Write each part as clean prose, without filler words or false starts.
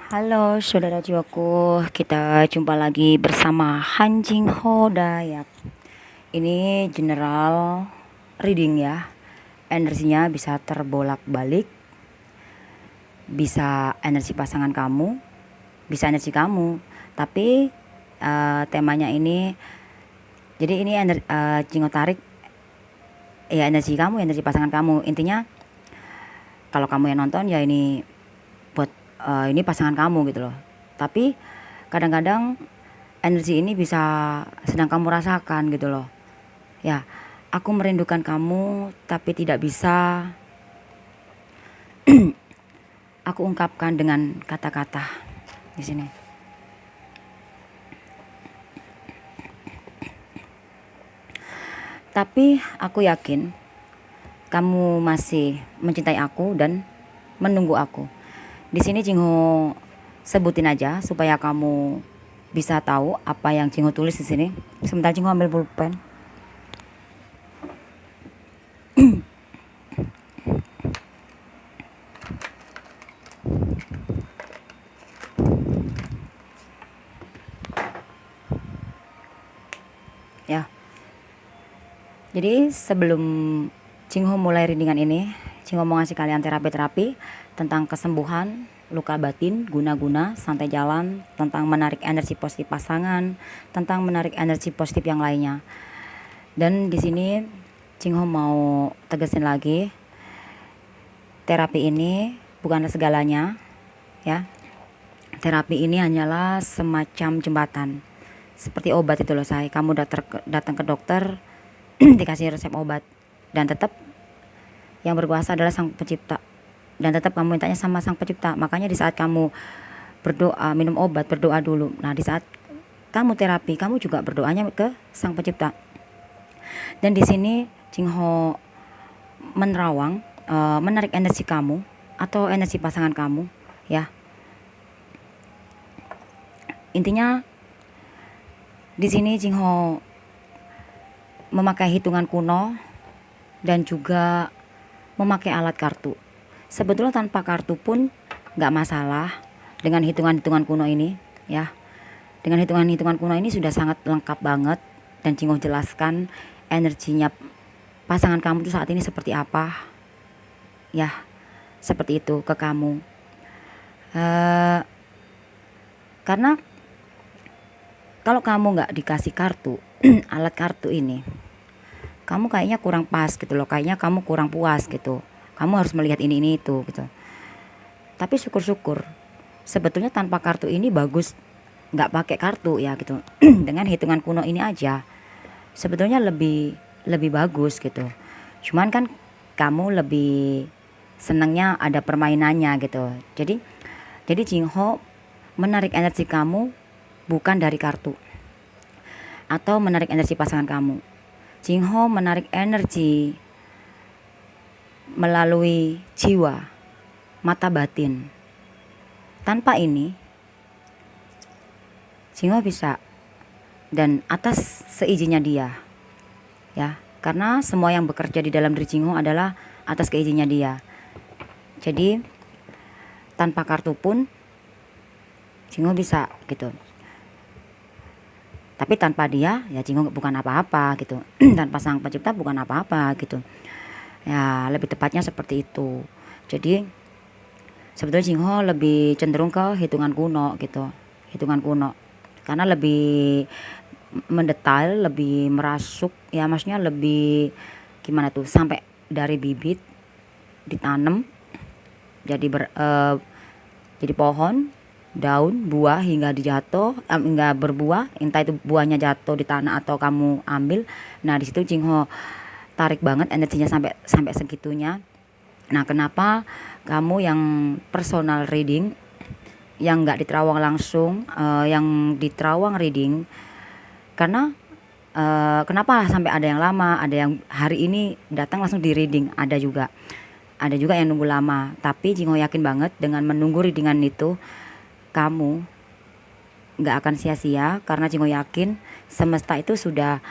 Halo saudara jiwaku, kita jumpa lagi bersama Han Jing Ho Dayak. Ini general reading ya. Energinya bisa terbolak-balik, bisa energi pasangan kamu, bisa energi kamu. Tapi temanya ini, jadi ini Jing Ho tarik ya energi kamu, energi pasangan kamu. Intinya kalau kamu yang nonton ya ini buat ini pasangan kamu gitu loh. Tapi kadang-kadang energi ini bisa sedang kamu rasakan gitu loh. Ya, aku merindukan kamu tapi tidak bisa aku ungkapkan dengan kata-kata di sini. Tapi aku yakin kamu masih mencintai aku dan menunggu aku. Di sini Jingho sebutin aja supaya kamu bisa tahu apa yang Jingho tulis di sini. Sebentar Jingho ambil pulpen. Ya. Jadi sebelum Jingho mulai readingan ini, Jingho mau ngasih kalian terapi-terapi tentang kesembuhan luka batin, guna-guna, santai jalan, tentang menarik energi positif pasangan, tentang menarik energi positif yang lainnya. Dan di sini Jingho mau tegesin lagi, terapi ini bukanlah segalanya, ya. Terapi ini hanyalah semacam jembatan, seperti obat itu loh say. Kamu datang ke dokter, dikasih resep obat, dan tetap yang berkuasa adalah sang pencipta, dan tetap kamu mintanya sama sang pencipta. Makanya di saat kamu berdoa, minum obat, berdoa dulu. Nah di saat kamu terapi, kamu juga berdoanya ke sang pencipta. Dan di sini Jingho menerawang, menarik energi kamu atau energi pasangan kamu, ya. Intinya di sini Jingho memakai hitungan kuno dan juga memakai alat kartu. Sebetulnya tanpa kartu pun nggak masalah dengan hitungan-hitungan kuno ini, ya. Dengan hitungan-hitungan kuno ini sudah sangat lengkap banget, dan Jingho jelaskan energinya pasangan kamu itu saat ini seperti apa, ya, seperti itu ke kamu. Karena kalau kamu nggak dikasih kartu, alat kartu ini, kamu kayaknya kurang pas gitu loh, kayaknya kamu kurang puas gitu, kamu harus melihat ini itu gitu. Tapi syukur-syukur sebetulnya tanpa kartu ini bagus, nggak pakai kartu ya gitu. Dengan hitungan kuno ini aja sebetulnya lebih bagus gitu. Cuman kan kamu lebih senangnya ada permainannya gitu. Jadi Jingho menarik energi kamu bukan dari kartu atau menarik energi pasangan kamu. Jingho menarik energi melalui jiwa, mata batin. Tanpa ini Jingho bisa, dan atas seizinnya dia, ya, karena semua yang bekerja di dalam diri Jingho adalah atas keizinnya dia. Jadi tanpa kartu pun Jingho bisa gitu. Tapi tanpa dia ya Jingho bukan apa-apa gitu. Tanpa sang pencipta bukan apa-apa gitu. Ya lebih tepatnya seperti itu. Jadi sebetulnya Jingho lebih cenderung ke hitungan kuno gitu. Hitungan kuno. Karena lebih mendetail, lebih merasuk, ya maksudnya lebih gimana tuh, sampai dari bibit ditanam jadi pohon, daun, buah hingga hingga berbuah, entah itu buahnya jatuh di tanah atau kamu ambil. Nah di situ Jingho tarik banget energinya sampai segitunya. Nah kenapa kamu yang personal reading, yang nggak diterawang langsung, yang diterawang reading, karena kenapa sampai ada yang lama, ada yang hari ini datang langsung di reading, ada juga yang nunggu lama. Tapi Jingho yakin banget dengan menunggu readingan itu kamu nggak akan sia-sia, karena Jingho yakin semesta itu sudah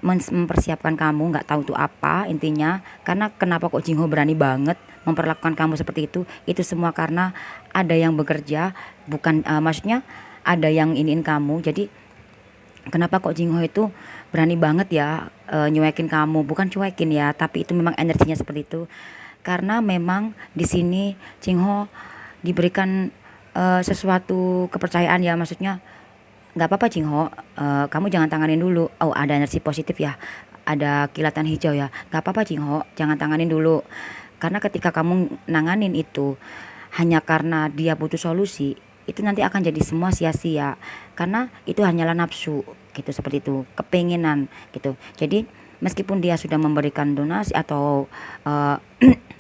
mempersiapkan kamu, nggak tahu itu apa intinya. Karena kenapa kok Jingho berani banget memperlakukan kamu seperti itu semua karena ada yang bekerja, bukan maksudnya ada yang iniin kamu. Jadi kenapa kok Jingho itu berani banget ya nyuekin kamu, bukan cuekin ya, tapi itu memang energinya seperti itu. Karena memang di sini Jingho diberikan sesuatu kepercayaan ya, maksudnya nggak apa-apa Jingho, kamu jangan tanganin dulu. Oh, ada energi positif ya, ada kilatan hijau ya, nggak apa-apa Jingho, jangan tanganin dulu. Karena ketika kamu nanganin itu hanya karena dia butuh solusi, itu nanti akan jadi semua sia-sia, karena itu hanyalah nafsu gitu, seperti itu, kepengenan gitu. Jadi meskipun dia sudah memberikan donasi atau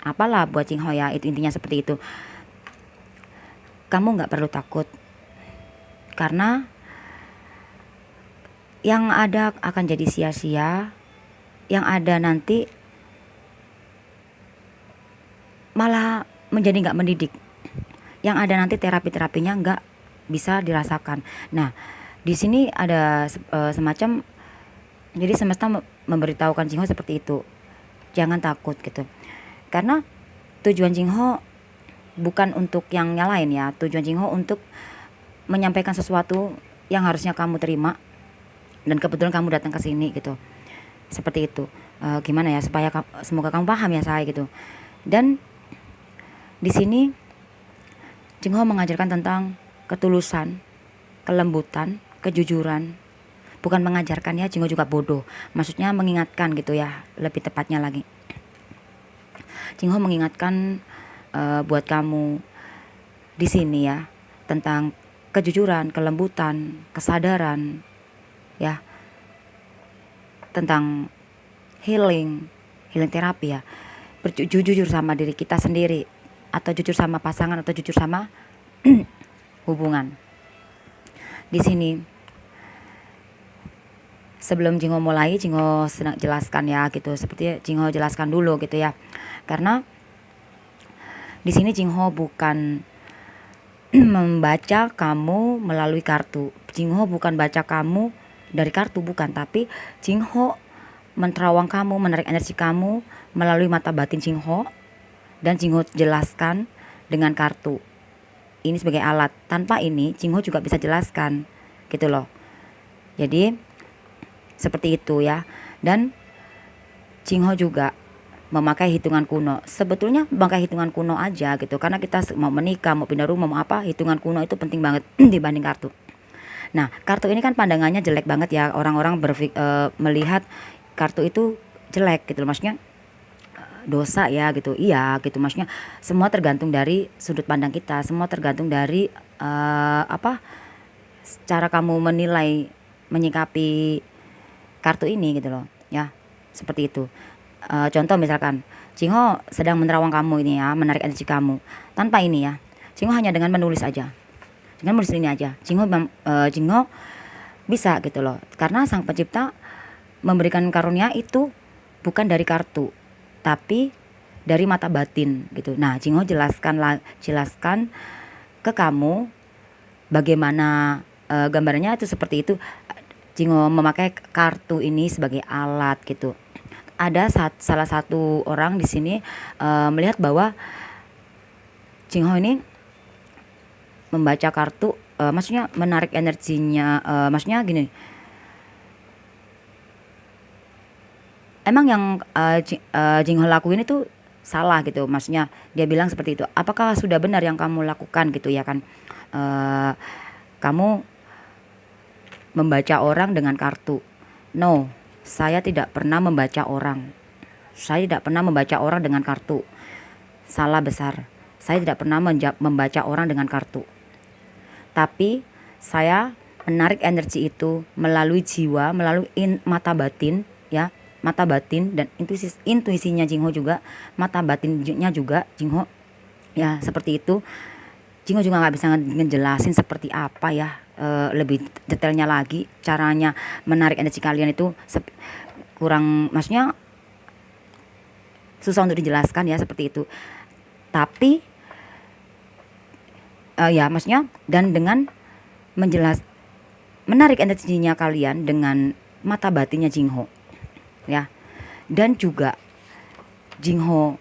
apalah buat Jingho ya, itu intinya seperti itu. Kamu nggak perlu takut, karena yang ada akan jadi sia-sia, yang ada nanti malah menjadi nggak mendidik, yang ada nanti terapi-terapinya nggak bisa dirasakan. Nah, di sini ada semacam, jadi semesta memberitahukan Jingho seperti itu, jangan takut gitu. Karena tujuan Jingho bukan untuk yang nyalain ya, tujuan Jingho untuk menyampaikan sesuatu yang harusnya kamu terima, dan kebetulan kamu datang ke sini gitu, seperti itu. Gimana ya, supaya semoga kamu paham ya saya gitu. Dan di sini Jingho mengajarkan tentang ketulusan, kelembutan, kejujuran. Bukan mengajarkan ya, Jingho juga bodoh, maksudnya mengingatkan gitu ya, lebih tepatnya lagi. Jingho mengingatkan buat kamu di sini ya, tentang kejujuran, kelembutan, kesadaran ya, tentang healing terapi ya. Jujur sama diri kita sendiri, atau jujur sama pasangan, atau jujur sama hubungan. Di sini sebelum Jingho mulai, Jingho sedang jelaskan ya gitu, seperti Jingho jelaskan dulu gitu ya. Karena di sini Jingho bukan membaca kamu melalui kartu. Jingho bukan baca kamu dari kartu, bukan, tapi Jingho menerawang kamu, menarik energi kamu melalui mata batin Jingho, dan Jingho jelaskan dengan kartu. Ini sebagai alat. Tanpa ini Jingho juga bisa jelaskan gitu loh. Jadi seperti itu ya. Dan Jingho juga memakai hitungan kuno. Sebetulnya memakai hitungan kuno aja gitu, karena kita mau menikah, mau pindah rumah, mau apa, hitungan kuno itu penting banget dibanding kartu. Nah, kartu ini kan pandangannya jelek banget ya, orang-orang melihat kartu itu jelek gitu loh, maksudnya dosa ya gitu. Iya gitu, maksudnya semua tergantung dari sudut pandang kita, semua tergantung dari cara kamu menilai, menyikapi kartu ini gitu loh ya, seperti itu. Contoh misalkan Jingho sedang menerawang kamu ini ya, menarik energi kamu. Tanpa ini ya, Jingho hanya dengan menulis aja, dengan menulis ini aja, Jingho bisa gitu loh, karena Sang Pencipta memberikan karunia itu bukan dari kartu, tapi dari mata batin gitu. Nah, Jingho jelaskan ke kamu bagaimana gambarnya itu seperti itu. Jingho memakai kartu ini sebagai alat gitu. Ada salah satu orang di sini melihat bahwa Jingho ini membaca kartu, maksudnya menarik energinya, maksudnya gini. Emang yang Jingho lakuin itu salah gitu, maksudnya dia bilang seperti itu. Apakah sudah benar yang kamu lakukan gitu ya kan? Kamu membaca orang dengan kartu. No, saya tidak pernah membaca orang. Saya tidak pernah membaca orang dengan kartu. Salah besar. Saya tidak pernah membaca orang dengan kartu. Tapi saya menarik energi itu melalui jiwa, melalui mata batin ya. Mata batin dan intuisinya Jingho juga, mata batinnya juga Jingho ya, seperti itu. Jingho juga nggak bisa ngejelasin seperti apa ya, lebih detailnya lagi caranya menarik energi kalian itu kurang, maksudnya susah untuk dijelaskan ya, seperti itu. Tapi ya maksudnya, dan dengan menarik energinya kalian dengan mata batinnya Jingho ya. Dan juga Jingho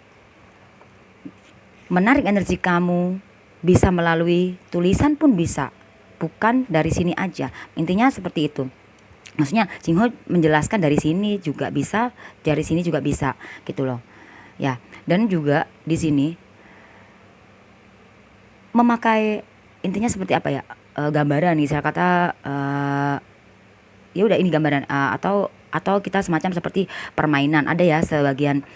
menarik energi kamu bisa melalui tulisan pun bisa, bukan dari sini aja. Intinya seperti itu. Maksudnya Jingho menjelaskan dari sini juga bisa, dari sini juga bisa gitu loh. Ya, dan juga di sini memakai intinya seperti apa ya? Gambaran nih saya kata ya udah ini gambaran atau kita semacam seperti permainan. Ada ya sebagian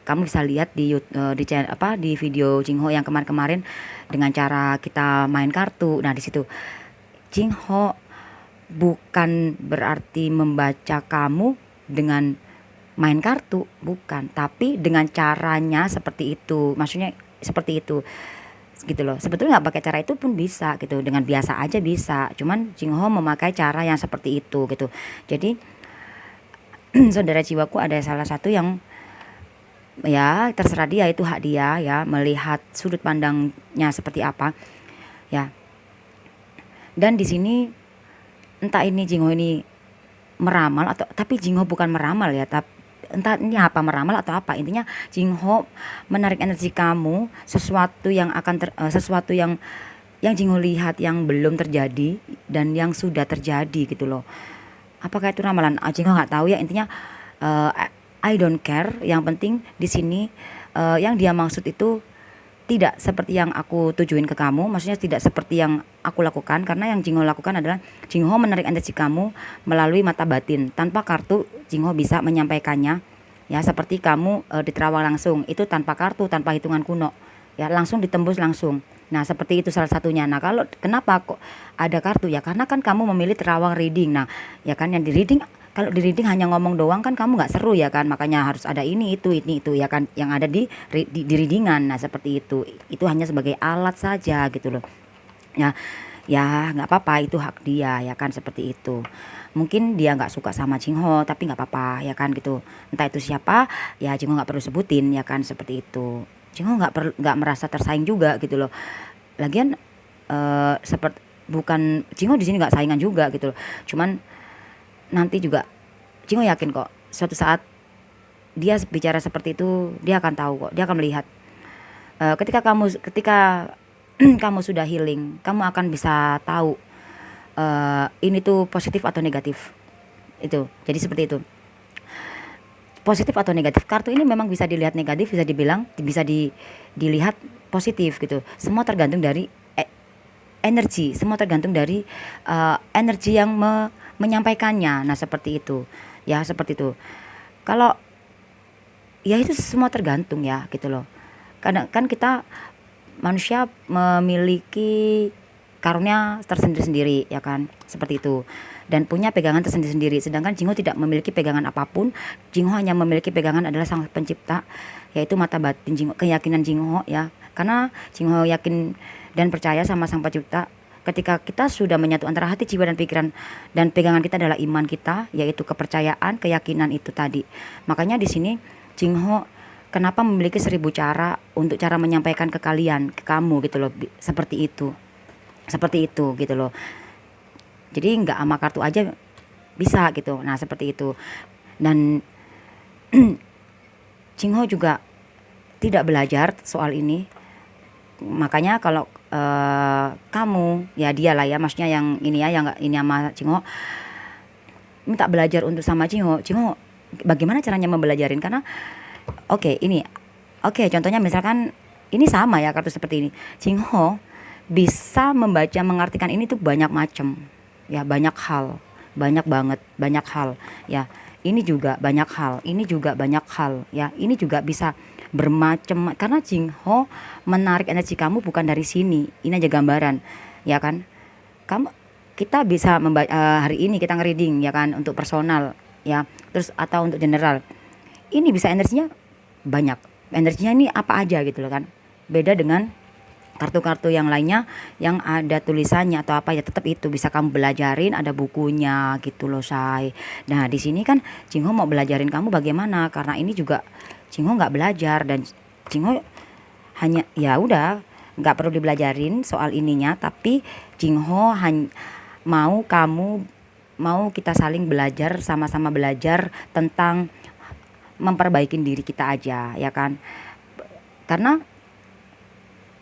kamu bisa lihat di di channel apa di video Jingho yang kemarin-kemarin dengan cara kita main kartu. Nah, di situ Jingho bukan berarti membaca kamu dengan main kartu, bukan, tapi dengan caranya seperti itu. Maksudnya seperti itu gitu loh. Sebetulnya nggak pakai cara itu pun bisa gitu, dengan biasa aja bisa, cuman Jingho memakai cara yang seperti itu gitu. Jadi saudara jiwaku ada salah satu yang ya terserah dia, itu hak dia ya melihat sudut pandangnya seperti apa ya. Dan di sini entah ini Jingho ini meramal atau, tapi Jingho bukan meramal ya, tapi entah ini apa, meramal atau apa, intinya Jingho menarik energi kamu, sesuatu yang akan sesuatu yang Jingho lihat yang belum terjadi dan yang sudah terjadi gitu loh. Apakah itu ramalan? Jingho nggak tahu ya, intinya I don't care. Yang penting di sini yang dia maksud itu tidak seperti yang aku tujuin ke kamu, maksudnya tidak seperti yang aku lakukan, karena yang Jingho lakukan adalah Jingho menarik energi kamu melalui mata batin. Tanpa kartu Jingho bisa menyampaikannya ya, seperti kamu di terawang langsung, itu tanpa kartu, tanpa hitungan kuno ya, langsung ditembus langsung. Nah, seperti itu salah satunya. Nah, kalau kenapa kok ada kartu ya, karena kan kamu memilih terawang reading. Nah ya kan, yang di reading, kalau di reading hanya ngomong doang kan kamu nggak seru ya kan, makanya harus ada ini itu ya kan yang ada di readingan. Nah, seperti itu hanya sebagai alat saja gitu loh ya. Ya nggak apa-apa, itu hak dia ya kan, seperti itu. Mungkin dia nggak suka sama Jingho, tapi nggak apa-apa ya kan gitu. Entah itu siapa ya, Jingho nggak perlu sebutin ya kan, seperti itu. Jingho nggak merasa tersaing juga gitu loh. Lagian seperti bukan Jingho di sini nggak saingan juga gitu loh. Cuman nanti juga Jingho yakin kok suatu saat dia bicara seperti itu, dia akan tahu kok, dia akan melihat ketika kamu sudah healing, kamu akan bisa tahu ini tuh positif atau negatif. Itu jadi seperti itu, positif atau negatif. Kartu ini memang bisa dilihat negatif, bisa dibilang bisa dilihat positif gitu. Semua tergantung dari energi, semua tergantung dari energi yang menyampaikannya. Nah, seperti itu ya, seperti itu. Kalau ya itu semua tergantung ya gitu loh. Kadang kan kita manusia memiliki karunia tersendiri-sendiri ya kan, seperti itu, dan punya pegangan tersendiri-sendiri. Sedangkan Jingho tidak memiliki pegangan apapun. Jingho hanya memiliki pegangan adalah Sang Pencipta, yaitu mata batin Jingho, keyakinan Jingho ya. Karena Jingho yakin dan percaya sama Sang Pencipta. Ketika kita sudah menyatu antara hati, jiwa, dan pikiran, dan pegangan kita adalah iman kita, yaitu kepercayaan, keyakinan itu tadi. Makanya di sini Jingho kenapa memiliki 1000 cara untuk cara menyampaikan ke kalian, ke kamu gitu loh, seperti itu gitu loh. Jadi nggak sama kartu aja bisa gitu. Nah, seperti itu. Dan Jingho juga tidak belajar soal ini. Makanya kalau kamu ya, dia lah ya, maksudnya yang ini ya, yang nggak ini sama Jingho, minta belajar untuk sama Jingho bagaimana caranya membelajarin. Karena oke, contohnya misalkan ini sama ya, kartu seperti ini, Jingho bisa membaca, mengartikan ini tuh banyak macam ya, banyak hal, banyak banget, banyak hal ya. Ini juga banyak hal, ini juga banyak hal ya, ini juga bisa bermacam, karena Jingho menarik energi kamu bukan dari sini. Ini aja gambaran ya kan. Kita bisa hari ini kita nge-reading ya kan, untuk personal ya, terus atau untuk general. Ini bisa energinya banyak, energinya ini apa aja gitu loh kan. Beda dengan kartu-kartu yang lainnya yang ada tulisannya atau apa ya, tetap itu bisa kamu belajarin, ada bukunya gitu loh, say. Nah, di sini kan Jingho mau belajarin kamu bagaimana, karena ini juga Jingho nggak belajar, dan Jingho hanya ya udah nggak perlu dibelajarin soal ininya, tapi Jingho mau kita saling belajar, sama-sama belajar tentang memperbaiki diri kita aja ya kan. Karena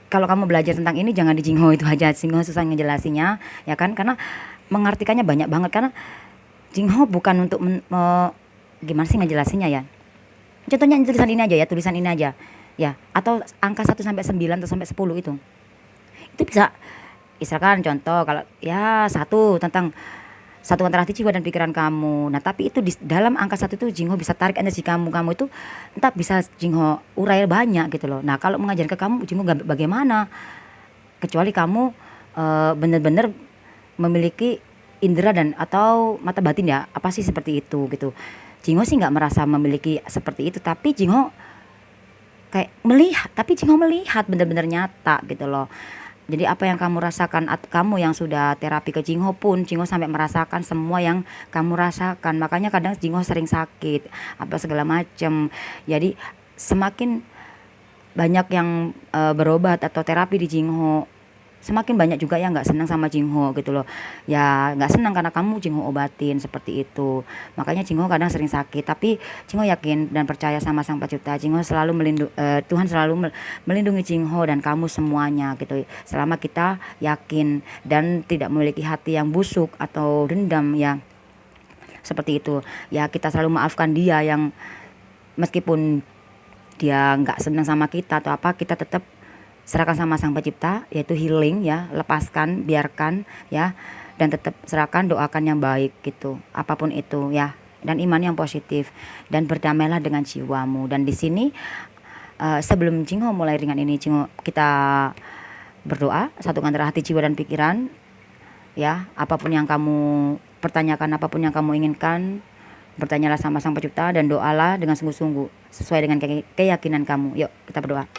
kalau kamu belajar tentang ini jangan di Jingho itu aja. Jingho susah ngejelasinnya, ya kan? Karena mengartikannya banyak banget. Karena Jingho bukan untuk gimana sih ngejelasinnya ya? Contohnya tulisan ini aja ya, tulisan ini aja. Ya, atau angka 1 sampai 9 atau sampai 10 itu. Itu bisa misalkan contoh kalau ya satu tentang satukan hati jiwa dan pikiran kamu. Nah, tapi itu di dalam angka satu itu Jingho bisa tarik energi kamu. Kamu itu entah bisa Jingho urai banyak gitu loh. Nah, kalau mengajar ke kamu Jingho gak bagaimana? Kecuali kamu benar-benar memiliki indera dan atau mata batin ya. Apa sih seperti itu gitu. Jingho sih nggak merasa memiliki seperti itu, tapi Jingho kayak melihat, tapi Jingho melihat benar-benar nyata gitu loh. Jadi apa yang kamu rasakan, kamu yang sudah terapi ke Jingho pun Jingho sampai merasakan semua yang kamu rasakan. Makanya kadang Jingho sering sakit apa segala macam. Jadi semakin banyak yang berobat atau terapi di Jingho, semakin banyak juga yang nggak senang sama Jingho gitu loh. Ya nggak senang karena kamu Jingho obatin seperti itu. Makanya Jingho kadang sering sakit. Tapi Jingho yakin dan percaya sama Sang Pencipta. Jingho selalu Tuhan selalu melindungi Jingho dan kamu semuanya gitu. Selama kita yakin dan tidak memiliki hati yang busuk atau dendam ya. Seperti itu. Ya kita selalu maafkan dia yang meskipun dia nggak senang sama kita atau apa, kita tetap serahkan sama Sang Pencipta, yaitu healing ya, lepaskan, biarkan ya, dan tetap serahkan, doakan yang baik gitu, apapun itu ya, dan iman yang positif, dan berdamailah dengan jiwamu. Dan di sini sebelum Jingho mulai ringan ini, Jingho kita berdoa, satukan antara hati, jiwa dan pikiran ya. Apapun yang kamu pertanyakan, apapun yang kamu inginkan, bertanyalah sama Sang Pencipta dan doalah dengan sungguh-sungguh sesuai dengan keyakinan kamu. Yuk kita berdoa.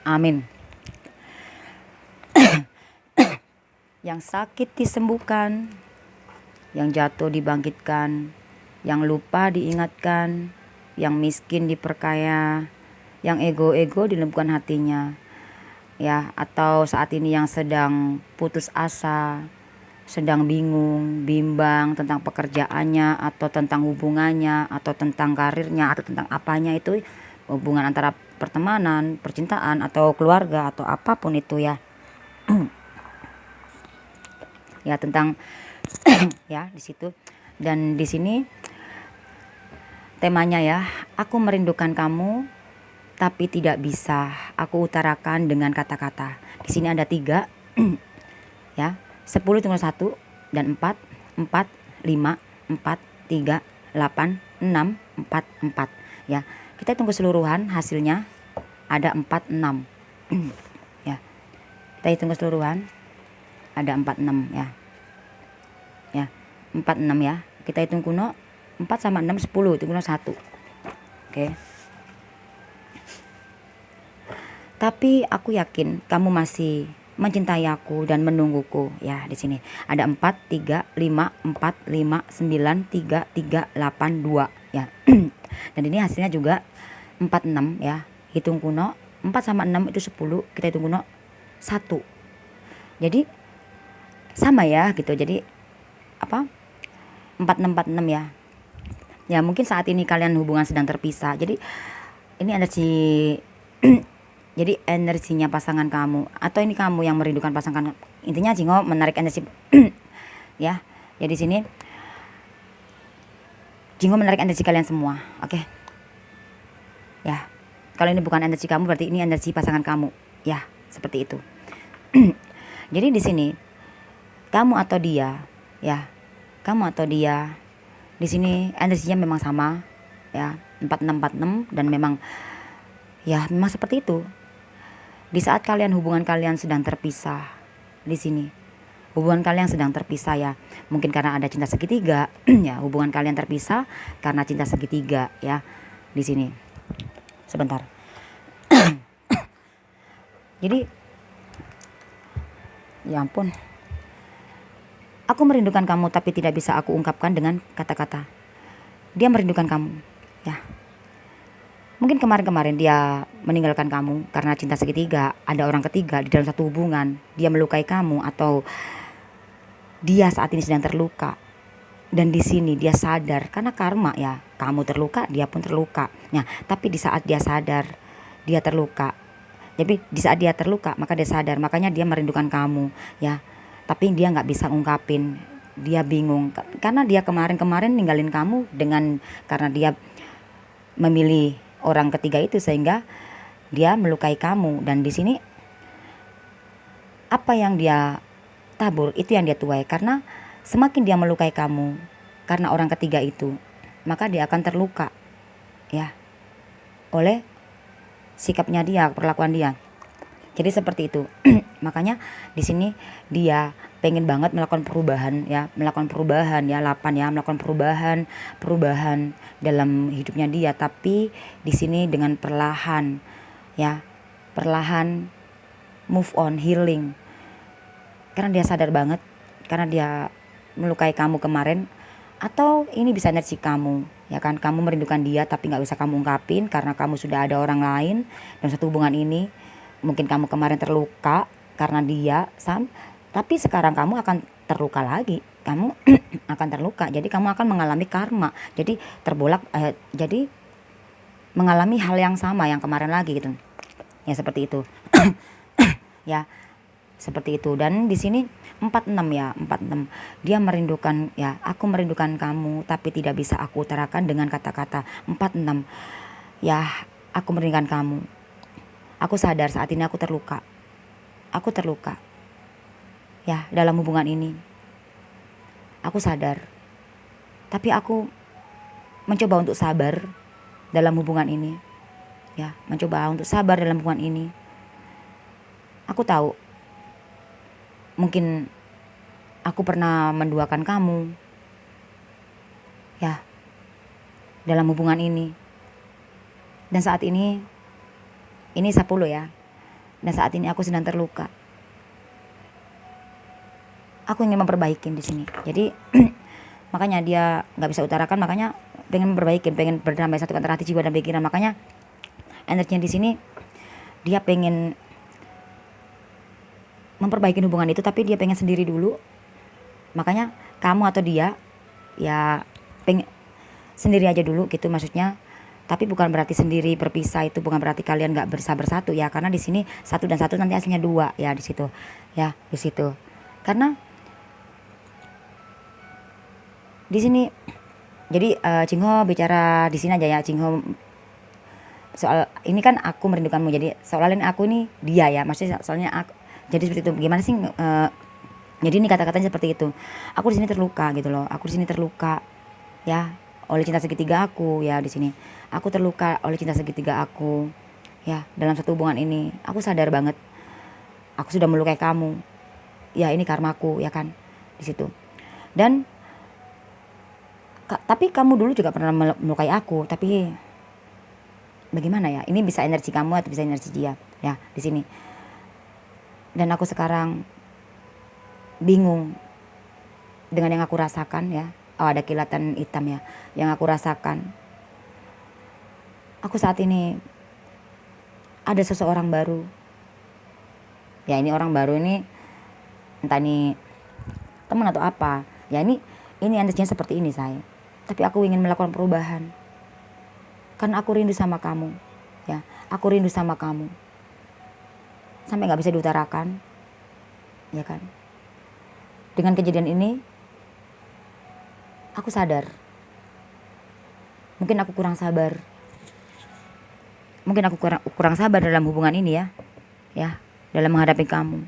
Amin. Yang sakit disembuhkan, yang jatuh dibangkitkan, yang lupa diingatkan, yang miskin diperkaya, yang ego dilumpuhkan hatinya ya. Atau saat ini yang sedang putus asa, sedang bingung, bimbang tentang pekerjaannya atau tentang hubungannya atau tentang karirnya atau tentang apanya itu, hubungan antara pertemanan, percintaan atau keluarga atau apapun itu ya. Ya tentang ya di situ. Dan di sini temanya ya, aku merindukan kamu tapi tidak bisa aku utarakan dengan kata-kata. Di sini ada 3 ya, 10 tunggal 1 dan 4, 4, 5, 4, 3, 8, 6, 4, 4 ya. Kita hitung keseluruhan hasilnya ada 4, 6 ya. Kita hitung keseluruhan ada 4, 6 ya. Ya, 4, 6 ya. Kita hitung kuno 4 sama 6 10, itu kuno 1. Oke. Tapi aku yakin kamu masih mencintai aku dan menungguku ya. Di sini ada 4, 3, 5, 4, 5, 9, 3, 3, 8, 2 ya. Dan ini hasilnya juga 4, 6 ya. Hitung kuno 4 sama 6 itu 10, kita hitung kuno 1. Jadi sama ya gitu. Jadi apa? 4, 6, 4, 6 ya. Ya mungkin saat ini kalian hubungan sedang terpisah. Jadi ini ada si jadi energinya pasangan kamu atau ini kamu yang merindukan pasangan. Intinya Jingho menarik energi ya. Jadi sini Jingho menarik energi kalian semua. Oke. Ya. Kalau ini bukan energi kamu berarti ini energi pasangan kamu. Ya, seperti itu. Jadi di sini kamu atau dia ya. Kamu atau dia di sini energinya memang sama ya. 4646 dan memang ya memang seperti itu. Di saat hubungan kalian sedang terpisah, di sini hubungan kalian sedang terpisah ya, mungkin karena ada cinta segitiga ya, hubungan kalian terpisah karena cinta segitiga ya. di sini. Sebentar. Jadi ya ampun, aku merindukan kamu tapi tidak bisa aku ungkapkan dengan kata-kata. Dia merindukan kamu, ya. Mungkin kemarin-kemarin dia meninggalkan kamu karena cinta segitiga, ada orang ketiga di dalam satu hubungan, dia melukai kamu, atau dia saat ini sedang terluka. Dan di sini dia sadar karena karma, ya. Kamu terluka, dia pun terluka. Nah, tapi di saat dia sadar dia terluka, jadi di saat dia terluka maka dia sadar, makanya dia merindukan kamu, ya. Tapi dia nggak bisa ungkapin, dia bingung karena dia kemarin-kemarin ninggalin kamu karena dia memilih orang ketiga itu, sehingga dia melukai kamu. Dan di sini apa yang dia tabur itu yang dia tuai, karena semakin dia melukai kamu karena orang ketiga itu, maka dia akan terluka, ya, oleh sikapnya dia, perlakuan dia. Jadi seperti itu. Makanya di sini dia pengen banget melakukan perubahan, ya, melakukan perubahan, ya, 8 ya, melakukan perubahan dalam hidupnya dia, tapi di sini dengan perlahan, ya, perlahan move on, healing. Karena dia sadar banget, karena dia melukai kamu kemarin, atau ini bisa energi kamu, ya kan, kamu merindukan dia tapi nggak bisa kamu ungkapin karena kamu sudah ada orang lain dalam satu hubungan ini. Mungkin kamu kemarin terluka karena dia, tapi sekarang kamu akan terluka lagi, kamu akan terluka, jadi kamu akan mengalami karma, jadi jadi mengalami hal yang sama yang kemarin lagi gitu, ya, seperti itu. Ya, seperti itu. Dan di sini 46, ya, 46. Dia merindukan, ya, aku merindukan kamu tapi tidak bisa aku utarakan dengan kata-kata. 46. Ya, aku merindukan kamu. Aku sadar saat ini aku terluka. Aku terluka, ya, dalam hubungan ini. Aku sadar. Tapi aku mencoba untuk sabar dalam hubungan ini. Ya, mencoba untuk sabar dalam hubungan ini. Aku tahu mungkin aku pernah menduakan kamu, ya, dalam hubungan ini. Dan saat ini 10 ya. Dan saat ini aku sedang terluka. Aku ingin memperbaiki di sini. Jadi makanya dia nggak bisa utarakan, makanya pengen memperbaiki, pengen berdamai satu antara hati, jiwa dan pikiran. Makanya energinya di sini dia pengen memperbaiki hubungan itu, tapi dia pengen sendiri dulu. Makanya kamu atau dia, ya, pengen sendiri aja dulu gitu maksudnya. Tapi bukan berarti sendiri berpisah, itu bukan berarti kalian nggak bisa bersatu, ya, karena di sini 1 dan 1 nanti hasilnya 2, ya, di situ, ya, di situ. Karena di sini jadi Jingho bicara di sini aja, ya. Jingho soal ini kan aku merindukanmu, jadi soalnya aku ini dia, ya, maksudnya soalnya aku, jadi seperti itu. Gimana sih, jadi ini kata-katanya seperti itu. Aku di sini terluka gitu loh. Aku di sini terluka, ya, oleh cinta segitiga aku, ya, di sini. Aku terluka oleh cinta segitiga aku, ya, dalam satu hubungan ini. Aku sadar banget. Aku sudah melukai kamu. Ya, ini karmaku, ya kan, di situ. Dan tapi kamu dulu juga pernah melukai aku, tapi bagaimana ya? Ini bisa energi kamu atau bisa energi dia, ya, di sini. Dan aku sekarang bingung dengan yang aku rasakan, ya. Oh, ada kilatan hitam, ya, yang aku rasakan. Aku saat ini ada seseorang baru. Ya, ini orang baru ini entah ini teman atau apa. Ya, ini energinya seperti ini, saya. Tapi aku ingin melakukan perubahan. Karena aku rindu sama kamu, ya. Aku rindu sama kamu. Sampai nggak bisa diutarakan, ya kan. Dengan kejadian ini aku sadar mungkin aku kurang sabar. Mungkin aku kurang sabar dalam hubungan ini, ya, dalam menghadapi kamu.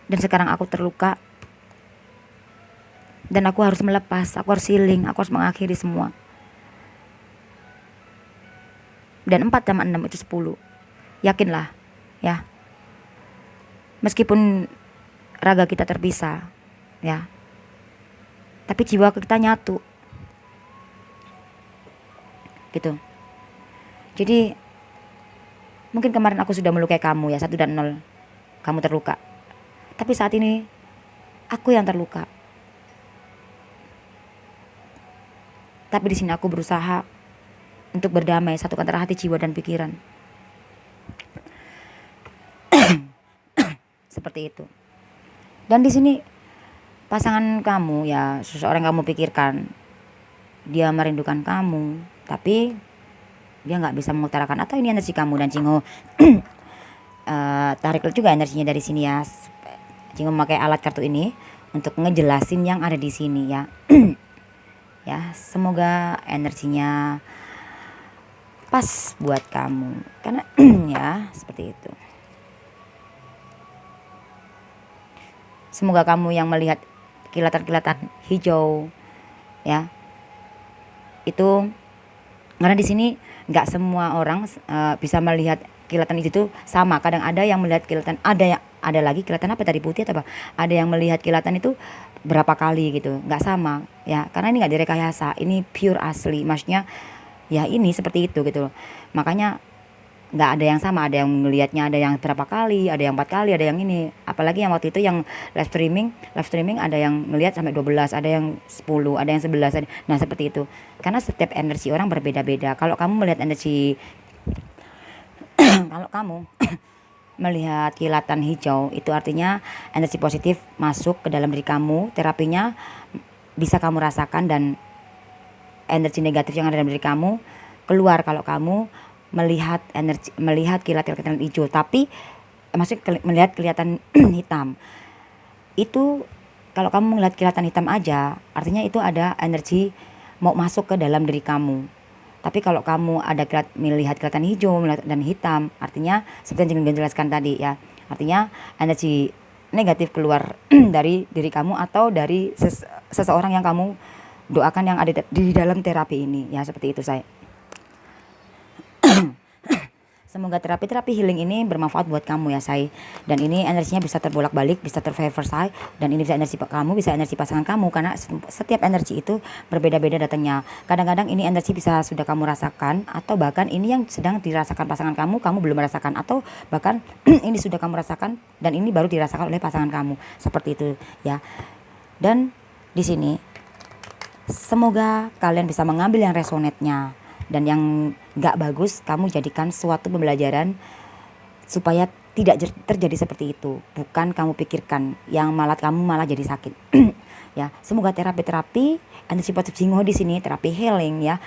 Dan sekarang aku terluka. Dan aku harus melepas, aku harus healing, aku harus mengakhiri semua. Dan 4 tambah 6 itu 10. Yakinlah, ya. Meskipun raga kita terpisah, ya, tapi jiwa kita nyatu. gitu. Jadi mungkin kemarin aku sudah melukai kamu ya, 1 dan 0 kamu terluka. Tapi saat ini aku yang terluka. Tapi di sini aku berusaha untuk berdamai, satukan antara hati, jiwa, dan pikiran. Seperti itu. Dan di sini pasangan kamu ya, seseorang yang kamu pikirkan, dia merindukan kamu, tapi dia nggak bisa mengutarakan. Atau ini energi kamu dan Cingho tarik juga energinya dari sini ya. Cingho memakai alat kartu ini untuk ngejelasin yang ada di sini ya. Ya, semoga energinya pas buat kamu. Karena ya, seperti itu. Semoga kamu yang melihat kilatan-kilatan hijau ya. Itu karena di sini nggak semua orang bisa melihat kilatan itu sama. Kadang ada yang melihat kilatan, ada lagi kilatan apa tadi, putih atau apa, ada yang melihat kilatan itu berapa kali gitu, nggak sama ya, karena ini nggak direkayasa, ini pure asli, maksudnya ya ini seperti itu gitu loh. Makanya nggak ada yang sama, ada yang melihatnya ada yang berapa kali, ada yang 4 kali, ada yang ini, apalagi yang waktu itu yang live streaming ada yang melihat sampai 12, ada yang 10, ada yang 11, nah seperti itu, karena setiap energi orang berbeda-beda. Kalau kamu melihat energi kalau kamu melihat kilatan hijau, itu artinya energi positif masuk ke dalam diri kamu, terapinya bisa kamu rasakan, dan energi negatif yang ada dalam diri kamu keluar kalau kamu melihat kilatan hijau. Tapi maksudnya melihat kelihatan hitam. Itu kalau kamu melihat kilatan hitam aja, artinya itu ada energi mau masuk ke dalam diri kamu. Tapi kalau kamu ada melihat kelihatan hijau dan hitam, artinya seperti yang dijelaskan tadi ya, artinya energi negatif keluar dari diri kamu atau dari seseorang yang kamu doakan yang ada di dalam terapi ini ya, seperti itu saya. Semoga terapi healing ini bermanfaat buat kamu ya say. Dan ini energinya bisa terbolak-balik, bisa terfavor say. Dan ini bisa energi kamu, bisa energi pasangan kamu. Karena setiap energi itu berbeda-beda datangnya. Kadang-kadang ini energi bisa sudah kamu rasakan, atau bahkan ini yang sedang dirasakan pasangan kamu belum merasakan. Atau bahkan ini sudah kamu rasakan dan ini baru dirasakan oleh pasangan kamu. Seperti itu ya. Dan di sini semoga kalian bisa mengambil yang resonate-nya. Dan yang gak bagus kamu jadikan suatu pembelajaran supaya tidak terjadi seperti itu. Bukan kamu pikirkan yang kamu malah jadi sakit. Ya, semoga terapi energi positif Cingho di sini, terapi healing ya,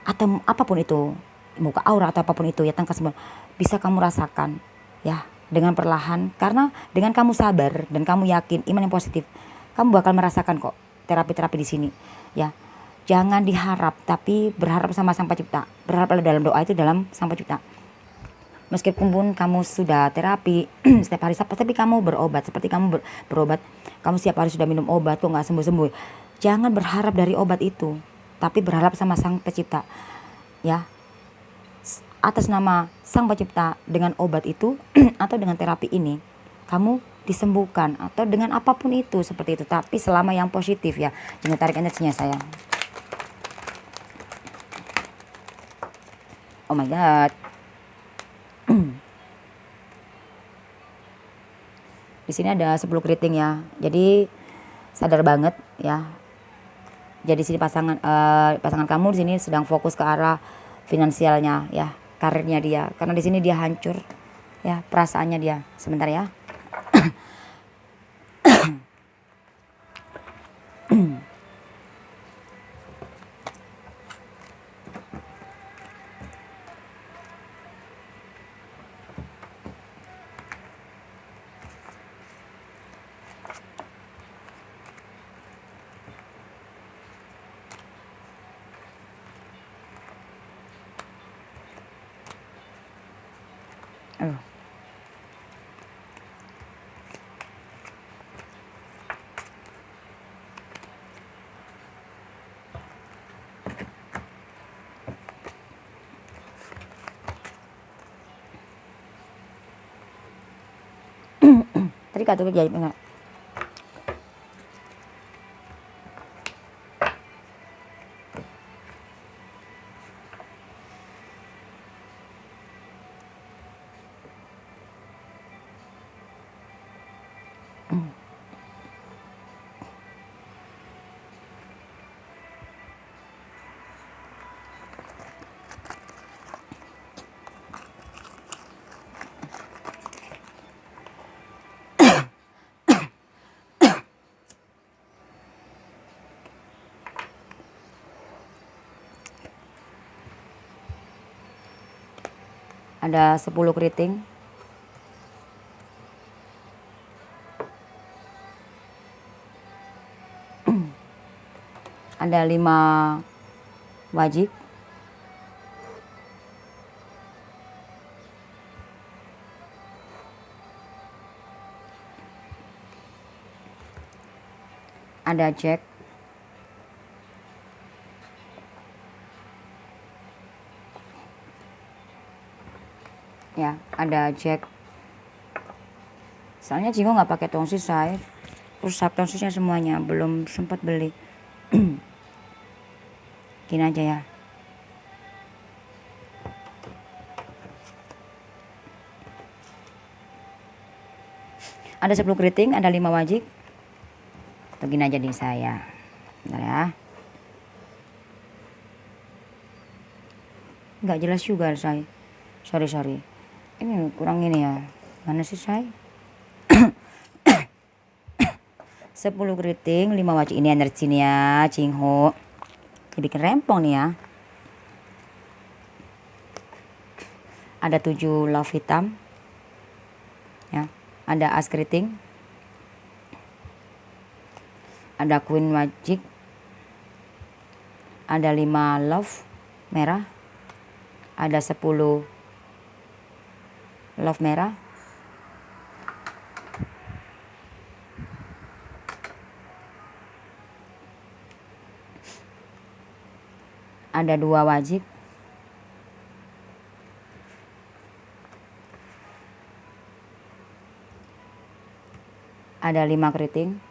atau apapun itu, muka aura atau apapun itu ya, tangkas semua bisa kamu rasakan ya dengan perlahan. Karena dengan kamu sabar dan kamu yakin, iman yang positif, kamu bakal merasakan kok terapi di sini ya. Jangan diharap, tapi berharap sama Sang Pencipta. Berharap dalam doa itu dalam Sang Pencipta. Meskipun pun kamu sudah terapi setiap hari, tapi kamu berobat, seperti kamu berobat, kamu setiap hari sudah minum obat kok nggak sembuh-sembuh. Jangan berharap dari obat itu, tapi berharap sama Sang Pencipta. Ya, atas nama Sang Pencipta, dengan obat itu atau dengan terapi ini, kamu disembuhkan atau dengan apapun itu seperti itu. Tapi selama yang positif ya. Jangan tarik energinya sayang. Oh my god. Di sini ada 10 keriting ya. Jadi sadar banget ya. Jadi sini pasangan kamu di sini sedang fokus ke arah finansialnya ya, karirnya dia. Karena di sini dia hancur ya, perasaannya dia. Sebentar ya. Aduh. Tadi kata jahit enggak? Ada 10 keriting. Ada 5 wajik. Ada jack. Ya, ada jack. Soalnya Jingo nggak pakai tongsis, saya rusak tongsisnya semuanya, belum sempat beli. Gini aja ya. Ada 10 keriting, ada 5 wajik. Begini aja nih saya. Bentar ya. Nggak jelas juga saya. Sorry. Ini kurang ini ya. Mana sih saya? 10 keriting, 5 wajik. Ini energinya Jingho. Dibikin rempong nih ya. Ada 7 love hitam. Ya, ada as keriting. Ada queen wajik. Ada 5 love merah. Ada 10 love merah. Ada 2 wajik. Ada 5 keriting.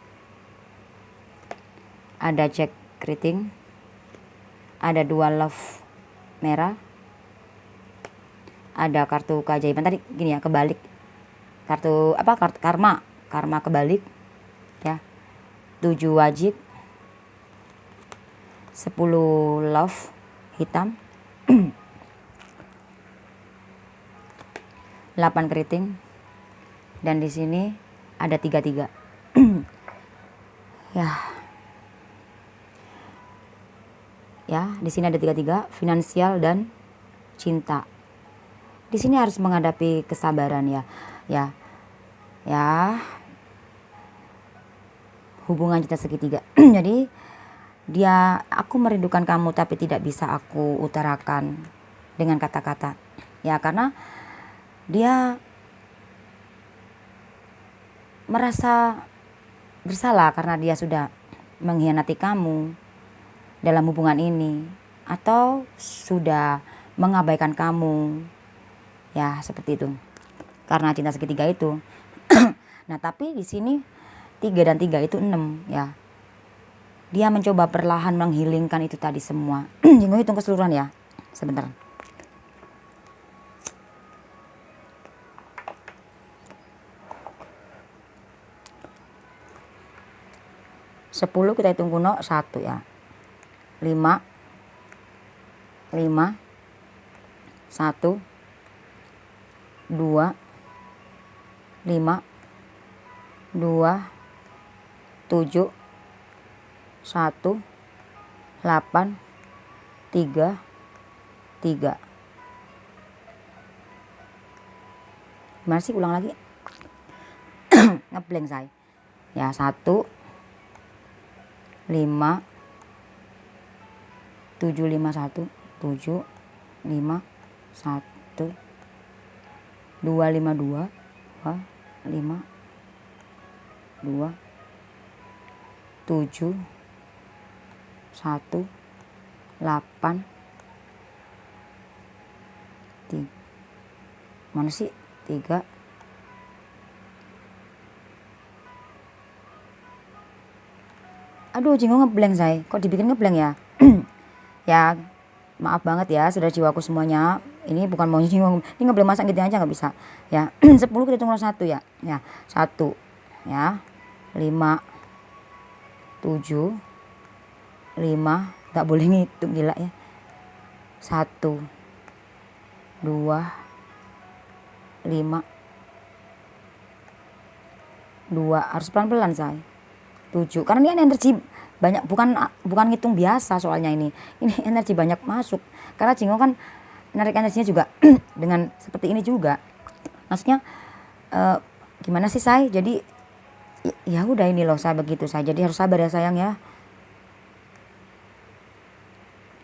Ada jack keriting. Ada 2 love merah. Ada kartu keajaiban tadi gini ya, kebalik. Kartu apa? Kartu karma kebalik. Ya. 7 wajik. 10 love hitam. 8 keriting. Dan di sini ada 33. Ya, di sini ada 33, finansial dan cinta. Di sini harus menghadapi kesabaran ya. Ya. Hubungan cinta segitiga. Jadi aku merindukan kamu tapi tidak bisa aku utarakan dengan kata-kata. Ya, karena dia merasa bersalah karena dia sudah mengkhianati kamu dalam hubungan ini atau sudah mengabaikan kamu. Ya, seperti itu. Karena cinta segitiga itu. Nah, tapi di sini 3 dan 3 itu 6 ya. Dia mencoba perlahan menghilangkan itu tadi semua. Jinggo hitung keseluruhan ya. Sebentar. Sepuluh kita hitung kuno 1 ya. 5 1 2 5 2 7 1 8 3 3. Gimana sih, ulang lagi. Ngeblank saya. Ya, 1 5 7 5 1 7 5 1 2 5 2 5 2 7 1 8 3. Mana sih 3. Aduh, Jinggo ngeblank saya. Kok dibikin ngeblank ya? Ya, maaf banget ya saudara-jiwaku semuanya. Ini bukan mau Jinggo. Ini ngeblank masa gitu aja nggak bisa. Ya, 10 kita hitung 1 ya. Ya, 1 ya. 5 7 5, nggak boleh ngitung, gila ya. 1 2 5 2, harus pelan-pelan say. 7, karena ini energi banyak, bukan ngitung biasa soalnya ini energi banyak masuk. Karena Jinggo kan narik energinya juga dengan seperti ini juga. Maksudnya gimana sih say? Jadi ya udah ini loh saya begitu saya. Jadi harus sabar ya sayang ya.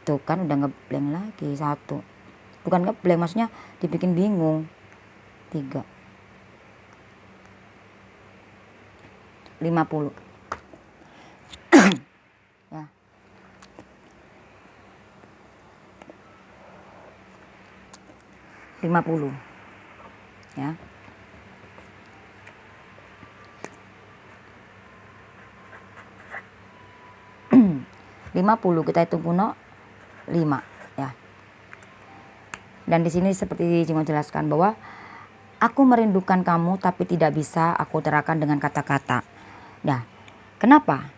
Tuh kan udah ngeblank lagi satu. Bukan ngeblank, maksudnya dibikin bingung. 3 50 ya. 50 ya. 50 kita hitung kuno 5 ya. Dan di sini seperti Jingo jelaskan bahwa aku merindukan kamu tapi tidak bisa aku utarakan dengan kata-kata. Nah, kenapa?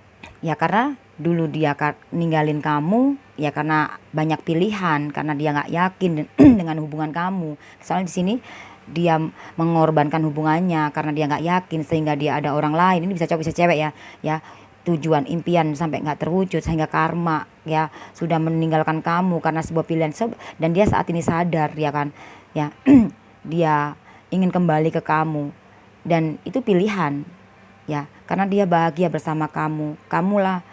Ya karena dulu dia ninggalin kamu ya karena banyak pilihan, karena dia nggak yakin dengan hubungan kamu. Soalnya di sini dia mengorbankan hubungannya karena dia nggak yakin sehingga dia ada orang lain. Ini bisa cowok bisa cewek ya. Ya, tujuan impian sampai nggak terwujud sehingga karma ya sudah meninggalkan kamu karena sebuah pilihan. Dan dia saat ini sadar ya kan ya dia ingin kembali ke kamu dan itu pilihan ya karena dia bahagia bersama kamulah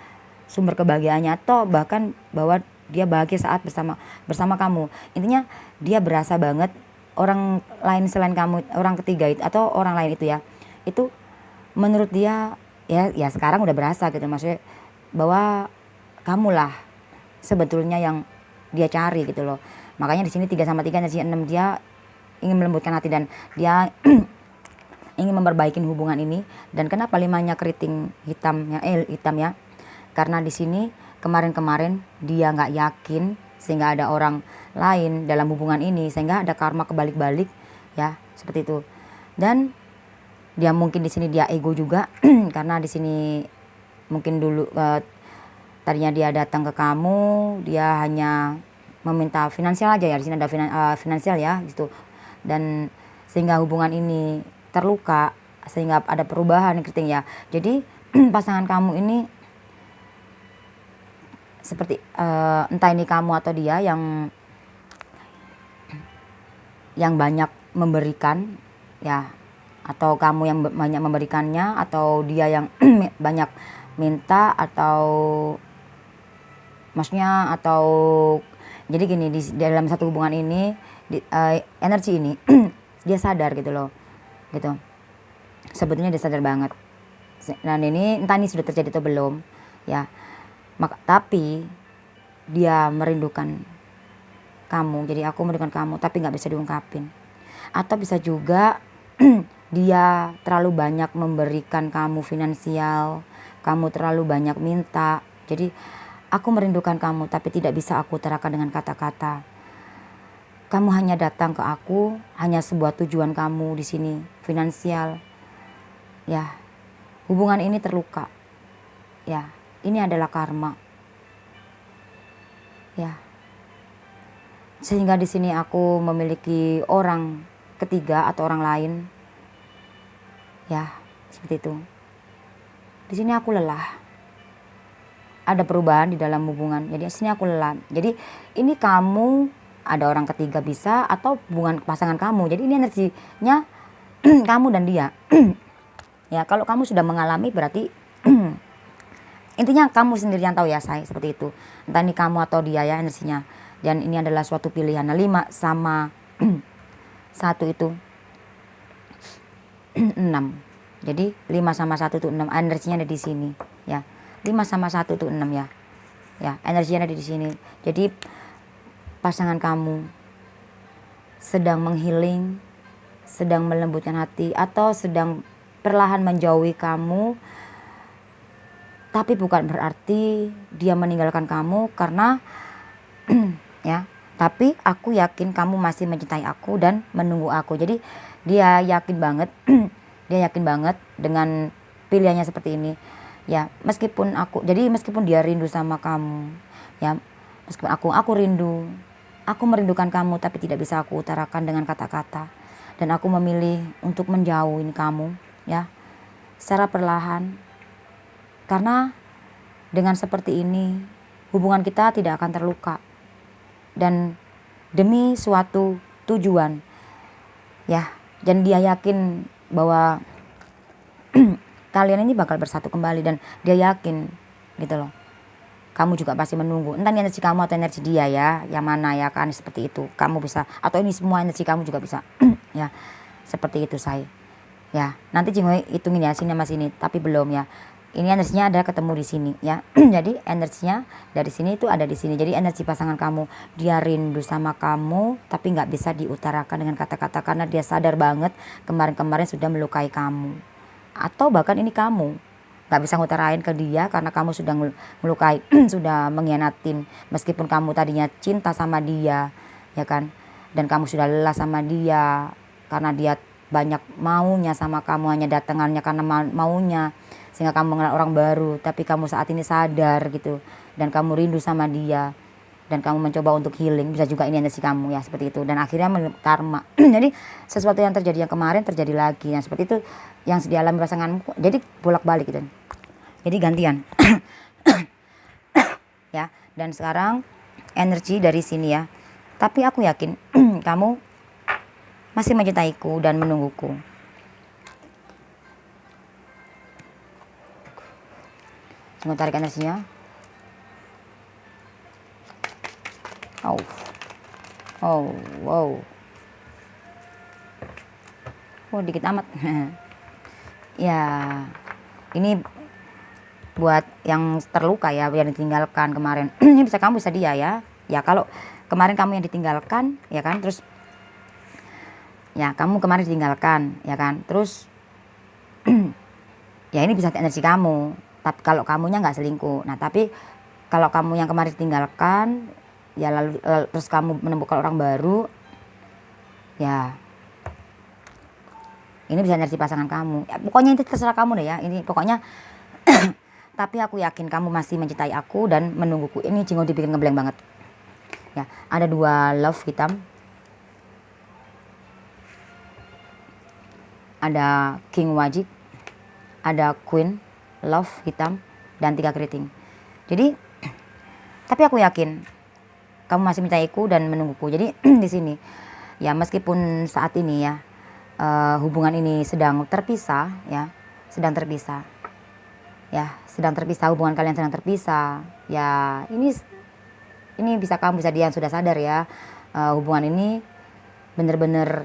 sumber kebahagiaannya atau bahkan bahwa dia bahagia saat bersama kamu. Intinya dia berasa banget orang lain selain kamu, orang ketiga itu atau orang lain itu ya, itu menurut dia ya sekarang udah berasa gitu, maksudnya bahwa kamulah sebetulnya yang dia cari gitu loh. Makanya di sini 3 sama 3 energi 6 dia ingin melembutkan hati dan dia ingin memperbaiki hubungan ini. Dan kenapa 5-nya keriting hitam ya? Karena di sini kemarin-kemarin dia nggak yakin sehingga ada orang lain dalam hubungan ini sehingga ada karma kebalik-balik ya seperti itu. Dan dia mungkin di sini dia ego juga karena di sini mungkin dulu tadinya dia datang ke kamu dia hanya meminta finansial aja ya, di sini ada finansial ya gitu. Dan sehingga hubungan ini terluka sehingga ada perubahan keriting ya. Jadi pasangan kamu ini seperti entah ini kamu atau dia yang banyak memberikan ya, atau kamu yang banyak memberikannya, atau dia yang banyak minta, atau maksudnya atau jadi gini di dalam satu hubungan ini energi ini dia sadar gitu loh gitu, sebetulnya dia sadar banget. Dan ini entah ini sudah terjadi atau belum ya, tapi dia merindukan kamu. Jadi aku merindukan kamu tapi nggak bisa diungkapin. Atau bisa juga dia terlalu banyak memberikan kamu finansial, kamu terlalu banyak minta. Jadi aku merindukan kamu tapi tidak bisa aku utarakan dengan kata-kata. Kamu hanya datang ke aku hanya sebuah tujuan kamu di sini finansial. Ya, hubungan ini terluka. Ya, ini adalah karma. Ya. Sehingga di sini aku memiliki orang ketiga atau orang lain. Ya, seperti itu. Di sini aku lelah. Ada perubahan di dalam hubungan. Jadi di sini aku lelah. Jadi ini kamu ada orang ketiga bisa atau hubungan pasangan kamu. Jadi ini energinya kamu dan dia. Ya, kalau kamu sudah mengalami berarti intinya kamu sendiri yang tahu ya, saya seperti itu. Entah ini kamu atau dia ya energinya. Dan ini adalah suatu pilihan. Nah, 5 sama 1 itu 6. Jadi 5 sama 1 itu 6. Energinya ada di sini ya. 5 sama 1 itu 6 ya. Ya, energinya ada di sini. Jadi pasangan kamu sedang menghealing, sedang melembutkan hati, atau sedang perlahan menjauhi kamu. Tapi bukan berarti dia meninggalkan kamu karena ya, tapi aku yakin kamu masih mencintai aku dan menunggu aku. Jadi dia yakin banget dia yakin banget dengan pilihannya seperti ini ya. Meskipun dia rindu sama kamu ya, meskipun aku rindu, aku merindukan kamu tapi tidak bisa aku utarakan dengan kata-kata. Dan aku memilih untuk menjauhin kamu ya secara perlahan. Karena dengan seperti ini hubungan kita tidak akan terluka. Dan demi suatu tujuan ya, dan dia yakin bahwa kalian ini bakal bersatu kembali, dan dia yakin gitu loh. Kamu juga pasti menunggu, entah ini energi kamu atau energi dia ya, yang mana ya kan, seperti itu. Kamu bisa, atau ini semua energi kamu juga bisa ya, seperti itu say ya. Nanti Jingho hitungin ya sini sama sini, tapi belum ya. Ini energinya ada ketemu di sini ya. Jadi energinya dari sini itu ada di sini. Jadi energi pasangan kamu, dia rindu sama kamu tapi nggak bisa diutarakan dengan kata-kata karena dia sadar banget kemarin-kemarin sudah melukai kamu. Atau bahkan ini kamu nggak bisa ngutarain ke dia karena kamu sudah melukai, sudah mengkhianatin. Meskipun kamu tadinya cinta sama dia ya kan, dan kamu sudah lelah sama dia karena dia banyak maunya sama kamu, hanya datangannya karena maunya, sehingga kamu mengenal orang baru. Tapi kamu saat ini sadar gitu, dan kamu rindu sama dia, dan kamu mencoba untuk healing. Bisa juga ini energi kamu ya, seperti itu. Dan akhirnya karma. Jadi sesuatu yang terjadi yang kemarin terjadi lagi, yang seperti itu yang dialami pasanganmu. Jadi bolak-balik gitu, jadi gantian ya. Dan sekarang energi dari sini ya, tapi aku yakin kamu masih mencintaiku dan menungguku. Tunggu tarik energinya. Oh, oh, wow, oh dikit amat. Ya, ini buat yang terluka ya, yang ditinggalkan kemarin. Ini bisa kamu, bisa dia ya. Ya kalau kemarin kamu yang ditinggalkan ya kan, terus ya kamu kemarin ditinggalkan ya kan, terus ya ini bisa energi kamu. Tapi kalau kamunya nggak selingkuh. Nah tapi kalau kamu yang kemarin ditinggalkan ya, lalu terus kamu menemukan orang baru ya, ini bisa energi pasangan kamu ya. Pokoknya itu terserah kamu deh ya, ini pokoknya. Tapi aku yakin kamu masih mencintai aku dan menungguku. Ini Jingho dibikin ngeblank banget ya. Ada 2 love hitam, ada king wajib, ada queen love hitam, dan 3 keriting. Jadi tapi aku yakin kamu masih mencintaiku dan menungguku. Jadi di sini ya, meskipun saat ini ya hubungan ini sedang terpisah ya, sedang terpisah ya, sedang terpisah, hubungan kalian sedang terpisah ya. Ini bisa kamu, bisa dia yang sudah sadar ya, hubungan ini bener-bener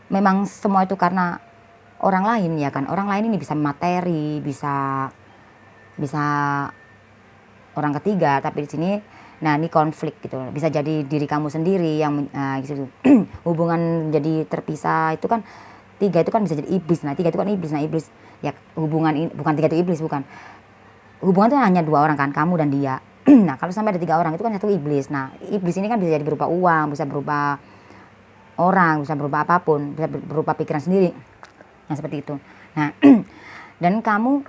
memang semua itu karena orang lain ya kan. Orang lain ini bisa materi, bisa orang ketiga, tapi di sini nah ini konflik gitu. Bisa jadi diri kamu sendiri yang gitu. Hubungan jadi terpisah itu kan, 3 itu kan bisa jadi iblis. Nah 3 itu kan iblis. Nah iblis ya, hubungan ini bukan 3 itu iblis, bukan. Hubungan itu hanya 2 orang kan, kamu dan dia. Nah kalau sampai ada 3 orang itu kan 1 iblis. Nah iblis ini kan bisa jadi berupa uang, bisa berupa orang, bisa berupa apapun, bisa berupa pikiran sendiri. Nah seperti itu. Nah dan kamu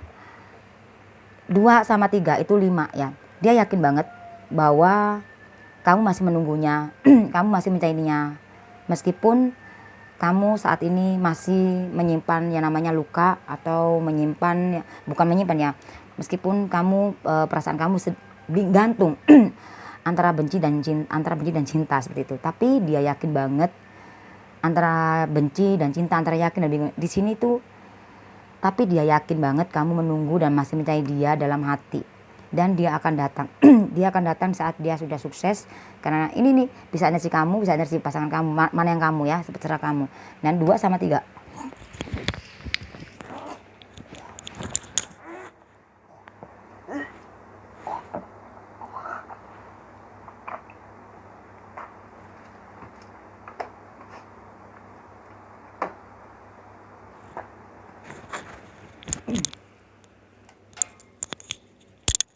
2 sama 3 itu 5 ya. Dia yakin banget bahwa kamu masih menunggunya, kamu masih mencintainya. Meskipun kamu saat ini masih menyimpan yang namanya luka, atau menyimpan, bukan menyimpan ya, meskipun kamu perasaan kamu gantung antara benci dan cinta seperti itu. Tapi dia yakin banget antara benci dan cinta, antara yakin dan bingung di sini tuh. Tapi dia yakin banget kamu menunggu dan masih mencintai dia dalam hati, dan dia akan datang. Dia akan datang saat dia sudah sukses. Karena ini nih bisa energi kamu, bisa energi pasangan kamu, mana yang kamu ya, terserah kamu. Dan 2 sama 3.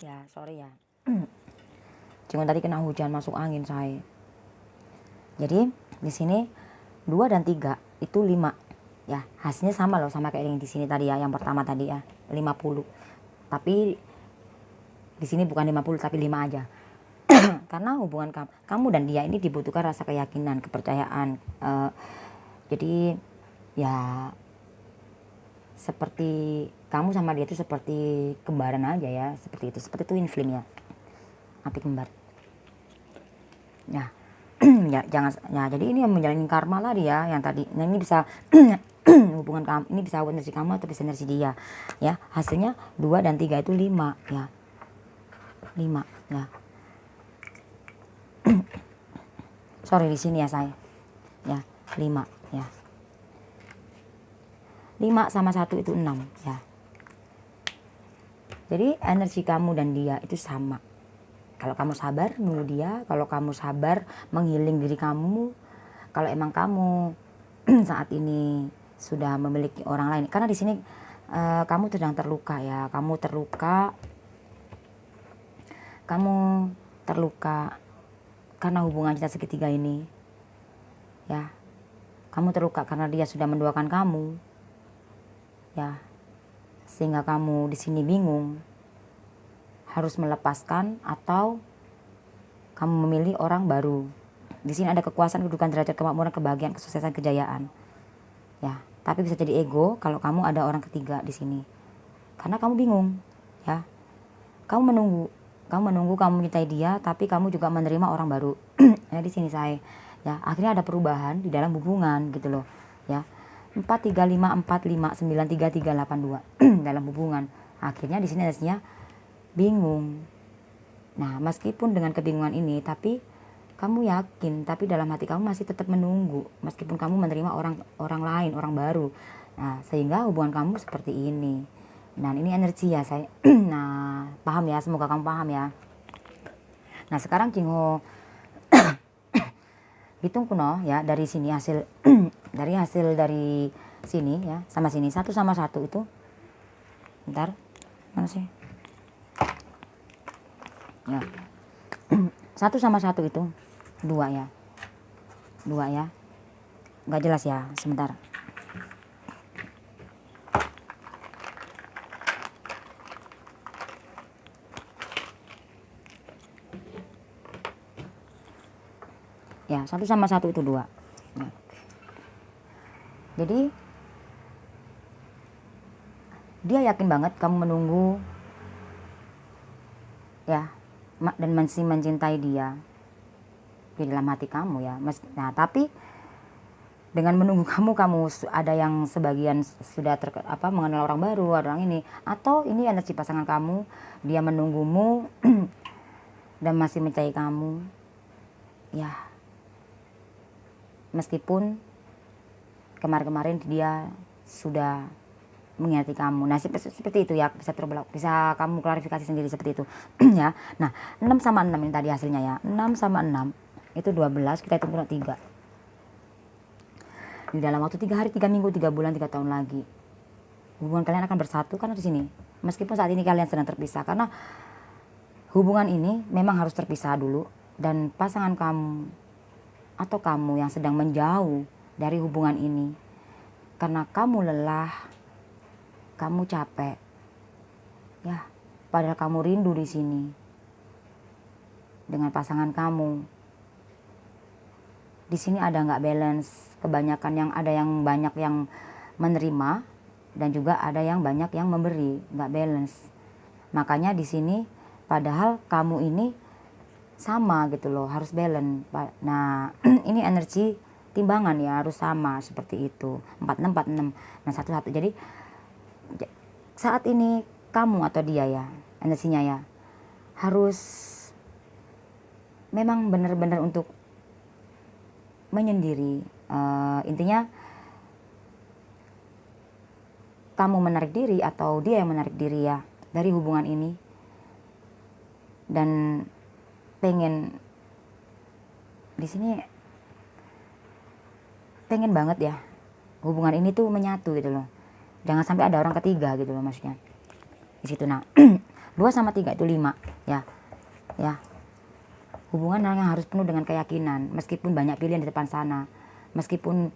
Ya sorry ya, cuma tadi kena hujan masuk angin saya. Jadi di sini 2 dan 3 itu 5 ya, hasilnya sama loh, sama kayak yang di sini tadi ya, yang pertama tadi ya 50. Tapi di sini bukan 50 tapi 5 aja. Karena hubungan kamu dan dia ini dibutuhkan rasa keyakinan, kepercayaan. Jadi ya seperti kamu sama dia itu seperti kembaran aja ya, seperti itu twin flame ya, api kembar ya. Ya jangan ya, jadi ini yang menjalani karma lah dia yang tadi. Nah ini bisa hubungan kamu ini bisa energi kamu atau bisa energi dia ya. Hasilnya 2 dan 3 itu 5 ya, 5 ya. Sorry di sini ya saya ya, 5 ya, 5 sama 1 itu 6 ya. Jadi energi kamu dan dia itu sama. Kalau kamu sabar nunggu dia, kalau kamu sabar menghealing diri kamu, kalau emang kamu saat ini sudah memiliki orang lain, karena di sini kamu sedang terluka ya, kamu terluka karena hubungan cinta segitiga ini ya. Kamu terluka karena dia sudah menduakan kamu ya, sehingga kamu di sini bingung harus melepaskan atau kamu memilih orang baru. Di sini ada kekuasaan, kedudukan, derajat, kemakmuran, kebahagiaan, kesuksesan, kejayaan. Ya, tapi bisa jadi ego kalau kamu ada orang ketiga di sini. Karena kamu bingung, ya. Kamu menunggu, kamu mencintai dia, tapi kamu juga menerima orang baru. Ya di sini saya, ya akhirnya ada perubahan di dalam hubungan gitu loh, ya. 4 3 5 4 5 9 3 3 8 2 dalam hubungan. Akhirnya di sini hasilnya bingung. Nah, meskipun dengan kebingungan ini, tapi kamu yakin, tapi dalam hati kamu masih tetap menunggu, meskipun kamu menerima orang lain, orang baru. Nah, sehingga hubungan kamu seperti ini. Nah, ini energi ya saya. Nah, paham ya, semoga kamu paham ya. Nah, sekarang Jingho hitung kuno ya, dari sini hasil dari sini ya, sama sini 1 sama 1 itu. Bentar, mana sih? Ya. 1 sama 1 itu 2 ya, 2 ya, nggak jelas ya, sebentar. Ya 1 sama 1 itu 2 ya. Jadi dia yakin banget kamu menunggu ya, dan masih mencintai dia di dalam hati kamu ya. Nah, tapi dengan menunggu kamu ada yang sebagian sudah mengenal orang baru, orang ini, atau ini energi pasangan kamu, dia menunggumu dan masih mencintai kamu ya, meskipun kemarin-kemarin dia sudah mengingati kamu. Nah, seperti itu ya, bisa kamu klarifikasi sendiri seperti itu ya. Nah, 6 sama 6 ini tadi hasilnya ya. 6 sama 6 itu 12, kita hitung 3. Di dalam waktu 3 hari, 3 minggu, 3 bulan, 3 tahun lagi, hubungan kalian akan bersatu karena di sini. Meskipun saat ini kalian sedang terpisah, karena hubungan ini memang harus terpisah dulu, dan pasangan kamu atau kamu yang sedang menjauh dari hubungan ini karena kamu lelah, kamu capek, ya, padahal kamu rindu di sini dengan pasangan kamu. Di sini ada nggak balance, kebanyakan ada yang banyak yang menerima dan juga ada yang banyak yang memberi, nggak balance. Makanya di sini, padahal kamu ini sama gitu loh, harus balance. Nah, ini energi timbangan ya, harus sama seperti itu. 46 46, nah 11. Jadi saat ini kamu atau dia ya, energinya ya harus memang benar-benar untuk menyendiri. Intinya kamu menarik diri atau dia yang menarik diri ya dari hubungan ini, dan pengen di sini pengen banget ya hubungan ini tuh menyatu gitu loh. Jangan sampai ada orang ketiga gitu loh maksudnya. Di situ. Nah, 2 sama 3 itu 5 ya. Ya. Hubungan yang harus penuh dengan keyakinan, meskipun banyak pilihan di depan sana. Meskipun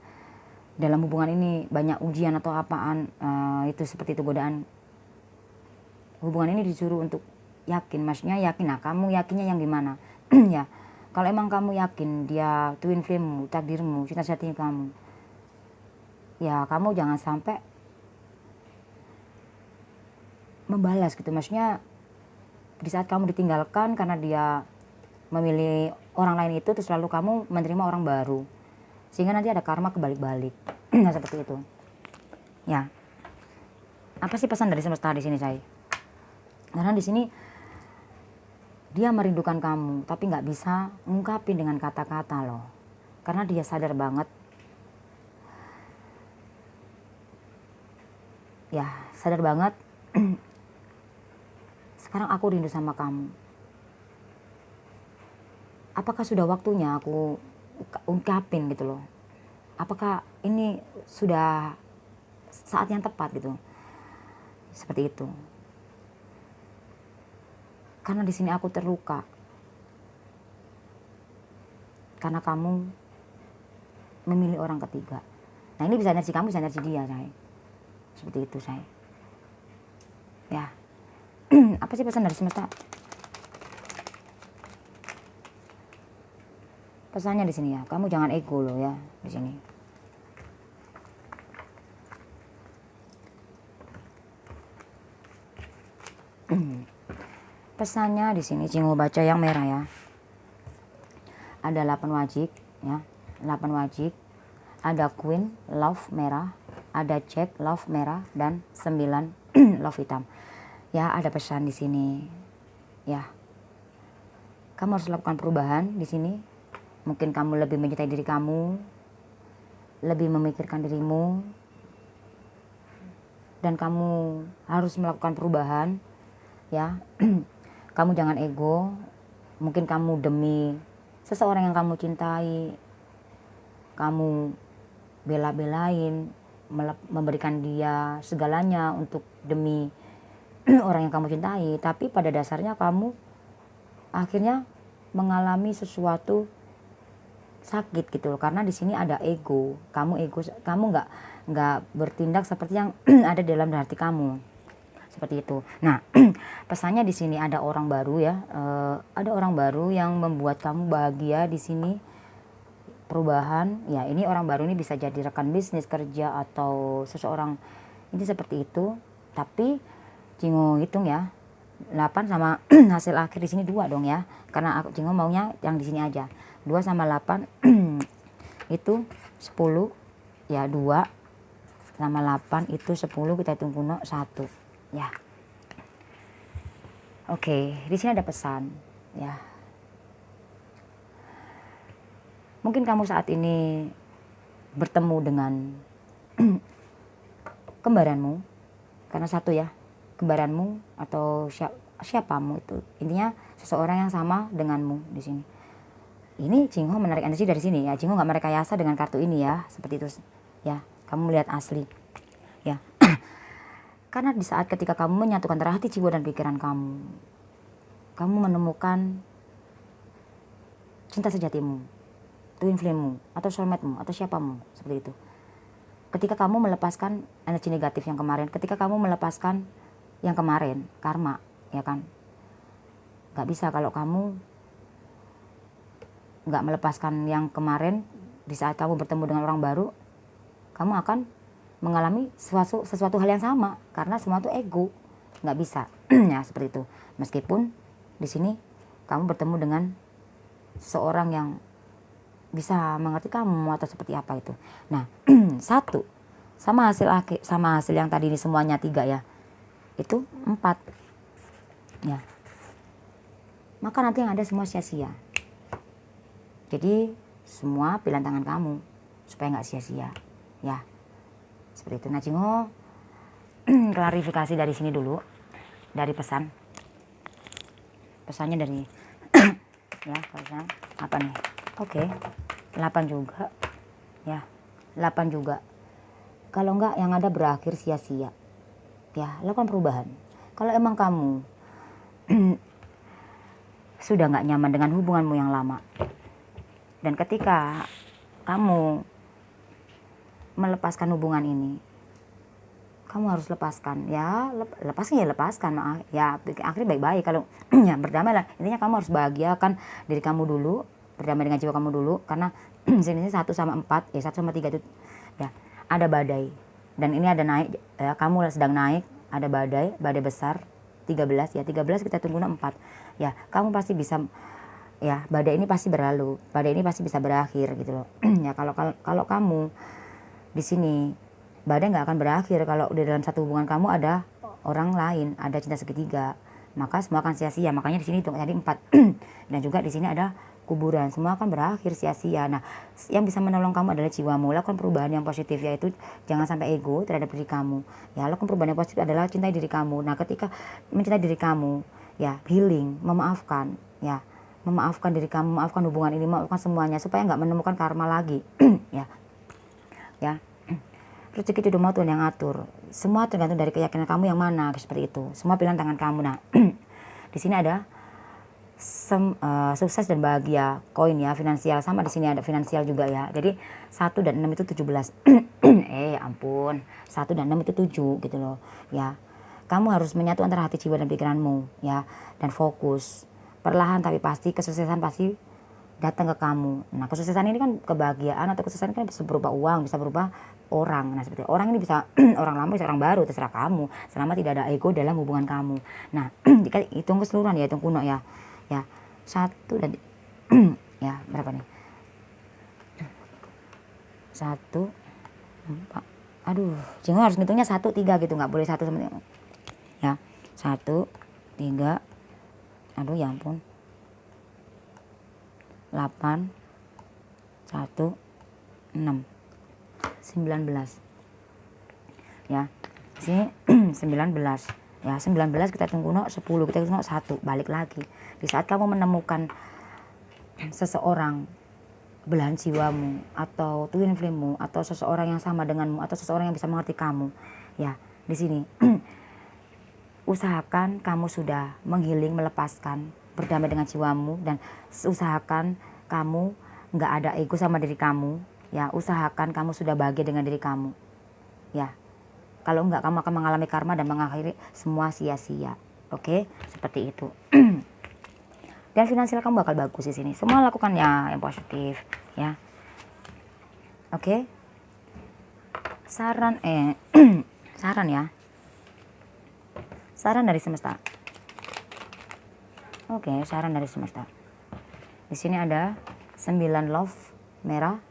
dalam hubungan ini banyak ujian atau apaan, itu seperti itu godaan. Hubungan ini disuruh untuk yakin, maksudnya yakin. Nah, kamu yakinnya yang gimana? Ya. Kalau emang kamu yakin dia twin flame-mu, takdirmu, cinta sejati kamu, ya kamu jangan sampai membalas gitu. Maksudnya di saat kamu ditinggalkan karena dia memilih orang lain itu, terus lalu kamu menerima orang baru, sehingga nanti ada karma kebalik-balik. Nah seperti itu ya. Apa sih pesan dari semesta di sini, say? Karena di sini dia merindukan kamu tapi nggak bisa ngungkapin dengan kata-kata loh, karena dia sadar banget ya, sadar banget sekarang aku rindu sama kamu. Apakah sudah waktunya aku ungkapin gitu loh? Apakah ini sudah saat yang tepat gitu? Seperti itu. Karena di sini aku terluka. Karena kamu memilih orang ketiga. Nah ini bisa energi kamu, bisa energi dia, say. Seperti itu, say. Ya. Apa sih pesan dari semesta? Pesannya di sini ya, kamu jangan ego loh ya di sini. Pesannya di sini Cingho baca yang merah ya. Ada 8 wajik ya, 8 wajik. Ada Queen love merah, ada Jack love merah, dan 9 love hitam. Ya, ada pesan di sini. Ya. Kamu harus lakukan perubahan di sini. Mungkin kamu lebih mencintai diri kamu, lebih memikirkan dirimu, dan kamu harus melakukan perubahan. Ya. Kamu jangan ego. Mungkin kamu demi seseorang yang kamu cintai, kamu bela-belain, memberikan dia segalanya untuk demi orang yang kamu cintai, tapi pada dasarnya kamu akhirnya mengalami sesuatu sakit gitu loh, karena di sini ada ego. Kamu nggak bertindak seperti yang ada dalam hati kamu, seperti itu. Nah pesannya di sini ada orang baru ya, ada orang baru yang membuat kamu bahagia di sini. Perubahan ya, ini orang baru ini bisa jadi rekan bisnis, kerja, atau seseorang ini seperti itu. Tapi Cingho hitung ya, 8 sama hasil akhir di sini 2 dong ya. Karena aku Cingho maunya yang di sini aja. 2 sama 8 itu 10 ya, 2 sama 8 itu 10, kita hitung kuno 1 ya. Oke, di sini ada pesan ya. Mungkin kamu saat ini bertemu dengan kembaranmu, karena 1 ya, kembaranmu atau siapamu itu, intinya seseorang yang sama denganmu di sini. Ini Cingho menarik energi dari sini ya. Cingho nggak merekayasa dengan kartu ini ya, seperti itu ya. Kamu melihat asli ya. Karena di saat ketika kamu menyatukan antara hati, jiwa, dan pikiran kamu, kamu menemukan cinta sejatimu, twin flame-mu, atau soulmate-mu, atau siapamu, seperti itu. Ketika kamu melepaskan energi negatif yang kemarin, ketika kamu melepaskan yang kemarin, karma, ya kan? Gak bisa kalau kamu gak melepaskan yang kemarin. Di saat kamu bertemu dengan orang baru, kamu akan mengalami sesuatu hal yang sama, karena semua itu ego, gak bisa. Ya seperti itu. Meskipun di sini kamu bertemu dengan seorang yang bisa mengerti kamu atau seperti apa itu. Nah 1 sama hasil yang tadi ini semuanya 3 ya, itu 4 ya. Maka nanti yang ada semua sia-sia. Jadi semua pilihan tangan kamu supaya nggak sia-sia ya, seperti itu. Nah Cingho klarifikasi dari sini dulu, dari pesannya dari ya, pesan apa nih? Oke, 8 juga ya, 8 juga. Kalau enggak yang ada berakhir sia-sia ya. Lakukan perubahan. Kalau emang kamu sudah nggak nyaman dengan hubunganmu yang lama, dan ketika kamu melepaskan hubungan ini, kamu harus lepaskan ya, lepaskan ya, akhirnya baik-baik. Kalau ya berdamai lah, intinya kamu harus bahagiakan diri kamu dulu, berdamai dengan jiwa kamu dulu. Karena sini 1 sama 4 ya, 1 sama 3 itu ya ada badai, dan ini ada naik ya, kamu sedang naik ada badai besar 13 ya, 13 kita tunggu 4 ya. Kamu pasti bisa ya, badai ini pasti berlalu, badai ini pasti bisa berakhir gitu loh. Ya kalau kamu di sini, badai nggak akan berakhir kalau di dalam satu hubungan kamu ada orang lain, ada cinta segitiga, maka semua akan sia-sia. Makanya di sini tuh tadi 4 dan juga di sini ada kuburan, semua akan berakhir sia-sia. Nah, yang bisa menolong kamu adalah jiwamu. Lakukan perubahan yang positif, yaitu jangan sampai ego terhadap diri kamu. Ya, lakukan perubahan yang positif adalah cintai diri kamu. Nah, ketika mencintai diri kamu, ya healing, memaafkan, ya memaafkan diri kamu, memaafkan hubungan ini, memaafkan semuanya supaya nggak menemukan karma lagi. ya rezeki jodoh mau Tuhan yang atur. Semua tergantung dari keyakinan kamu yang mana, seperti itu. Semua pilihan tangan kamu. Nah, di sini ada sukses dan bahagia, koin ya, finansial, sama di sini ada finansial juga ya. Jadi 1 dan 6 itu 17. Ampun, 1 dan 6 itu 7 gitu loh ya. Kamu harus menyatu antara hati, jiwa dan pikiranmu ya, dan fokus. Perlahan tapi pasti kesuksesan pasti datang ke kamu. Nah, kesuksesan ini kan kebahagiaan atau kesuksesan kan bisa berupa uang, bisa berupa orang. Nah, seperti orang ini bisa orang lama, bisa orang baru, terserah kamu. Selama tidak ada ego dalam hubungan kamu. Nah, jika hitung keseluruhan ya, hitung kuno ya. Ya, 1 dan ya berapa nih? 1 4. Aduh, Jingo harus ngitungnya 1 3 gitu, nggak boleh 1 sama ya. 1 3. Aduh ya ampun. 8 1 6 19 ya. Di sini 19 ya, 19 kita tunggu 10, kita tunggu 1, balik lagi. Di saat kamu menemukan seseorang belahan jiwamu atau twin flame-mu atau seseorang yang sama denganmu atau seseorang yang bisa mengerti kamu ya, di sini usahakan kamu sudah menghealing, melepaskan, berdamai dengan jiwamu, dan usahakan kamu nggak ada ego sama diri kamu ya. Usahakan kamu sudah bahagia dengan diri kamu ya. Kalau enggak, kamu akan mengalami karma dan mengakhiri semua sia-sia. Oke, seperti itu. Dan finansial kamu bakal bagus di sini. Semua lakukan ya yang positif ya. Oke. Saran saran ya. Saran dari semesta. Oke, saran dari semesta. Di sini ada 9 love merah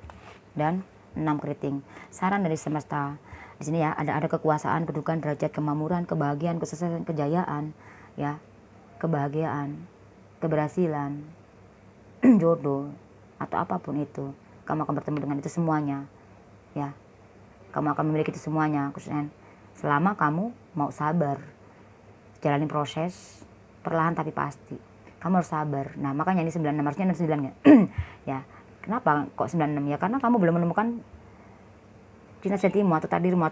dan 6 keriting. Saran dari semesta. Di sini ya ada kekuasaan, kedudukan, derajat, kemakmuran, kebahagiaan, kesuksesan, kejayaan, ya, kebahagiaan, keberhasilan, jodoh atau apapun itu. Kamu akan bertemu dengan itu semuanya, ya. Kamu akan memiliki itu semuanya, khususnya selama kamu mau sabar, jalani proses perlahan tapi pasti. Kamu harus sabar. Nah, makanya ini 96, harusnya 69 ya. Ya. Kenapa kok 96 ya? Karena kamu belum menemukan cinta sejatimu atau takdirmu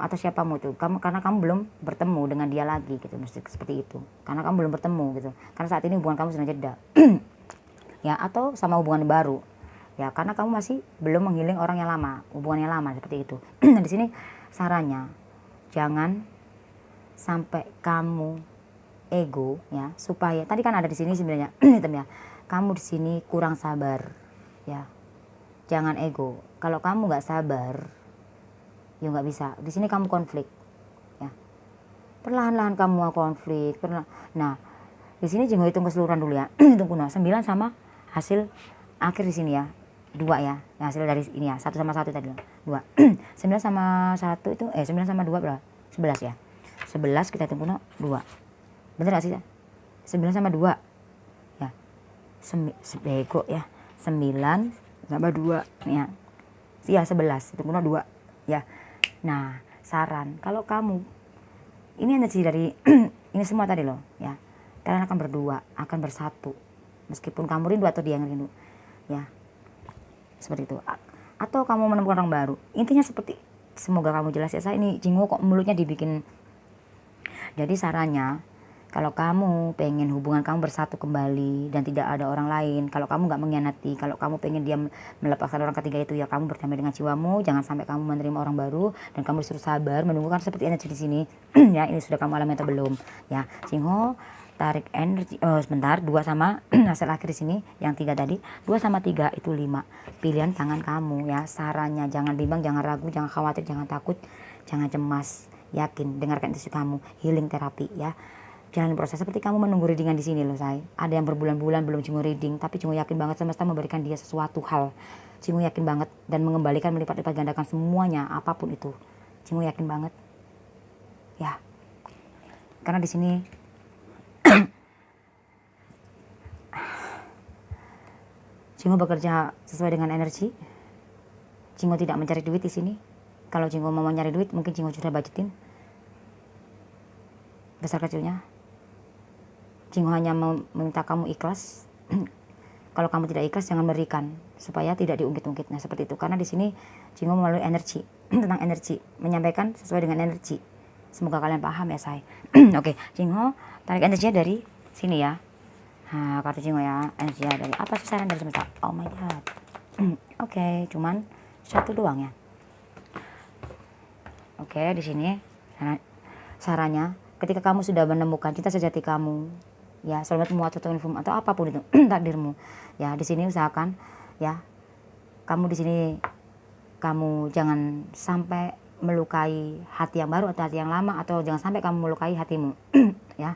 atau siapamu itu. Karena kamu belum bertemu dengan dia lagi gitu, mesti seperti itu. Karena kamu belum bertemu gitu. Karena saat ini hubungan kamu sedang jeda. Ya, atau sama hubungan baru. Ya, karena kamu masih belum menghealing orang yang lama, hubungan yang lama, seperti itu. Nah, di sini sarannya jangan sampai kamu ego ya, supaya tadi kan ada di sini sebenarnya ya. Kamu di sini kurang sabar ya. Jangan ego. Kalau kamu nggak sabar, ya nggak bisa. Di sini kamu konflik ya. Perlahan-lahan kamu konflik. Nah, di sini Jingo hitung keseluruhan dulu ya. Hitung kuno 9 sama hasil akhir di sini ya. 2 ya. Yang hasil dari ini ya. 1 sama 1 tadi. 2. 9 sama 1 itu 9 sama 2 berapa? 11 ya. 11 kita hitung kuno 2. Bener gak sih? 9 sama 2 ya. Bego ya. 9 sama 2 ya. Iya 11 hitung kuno 2 ya. Nah, saran kalau kamu ini energi dari ini semua tadi loh ya. Kalian akan berdua, akan bersatu. Meskipun kamu rindu atau dia yang rindu. Ya. Seperti itu. Atau kamu menemukan orang baru. Intinya seperti, semoga kamu jelas ya. Saya ini Jingo kok mulutnya dibikin. Jadi sarannya, kalau kamu pengen hubungan kamu bersatu kembali dan tidak ada orang lain, kalau kamu nggak mengkhianati, kalau kamu pengen dia melepaskan orang ketiga itu, ya kamu berdamai dengan jiwamu. Jangan sampai kamu menerima orang baru dan kamu disuruh sabar menunggu, kan seperti energi di sini. Ya, ini sudah kamu alami atau belum? Ya, Jingo tarik energi. Sebentar, 2 sama hasil akhir di sini yang 3 tadi. 2 sama 3 itu 5. Pilihan tangan kamu ya. Sarannya jangan bimbang, jangan ragu, jangan khawatir, jangan takut, jangan cemas. yakin, dengarkan intuisi kamu, healing terapi ya. Jalan proses seperti kamu menunggu readingan di sini loh say. Ada yang berbulan-bulan belum Cingu reading, tapi Cingu yakin banget semesta memberikan dia sesuatu hal. Cingu yakin banget dan mengembalikan melipat-lipat gandakan semuanya apapun itu. Cingu yakin banget. Ya. Karena di sini Cingu bekerja sesuai dengan energi. Cingu tidak mencari duit di sini. Kalau Cingu mau nyari duit, mungkin Cingu sudah budgetin besar kecilnya. Cingu hanya meminta kamu ikhlas. Kalau kamu tidak ikhlas, jangan berikan supaya tidak diungkit-ungkit. Nah seperti itu. Karena di sini Cingu melalui energi tentang energi, menyampaikan sesuai dengan energi. Semoga kalian paham ya say. Oke, Cingu tarik energinya dari sini ya. Nah, kartu Cingu ya, energinya dari apa sih saran dari semesta? Oh my god. Oke, cuman satu doang ya. Oke, di sini sarannya, ketika kamu sudah menemukan cinta sejati kamu, ya soulmate-mu atau twin flame atau apapun itu takdirmu, ya di sini usahakan ya kamu di sini kamu jangan sampai melukai hati yang baru atau hati yang lama, atau jangan sampai kamu melukai hatimu ya,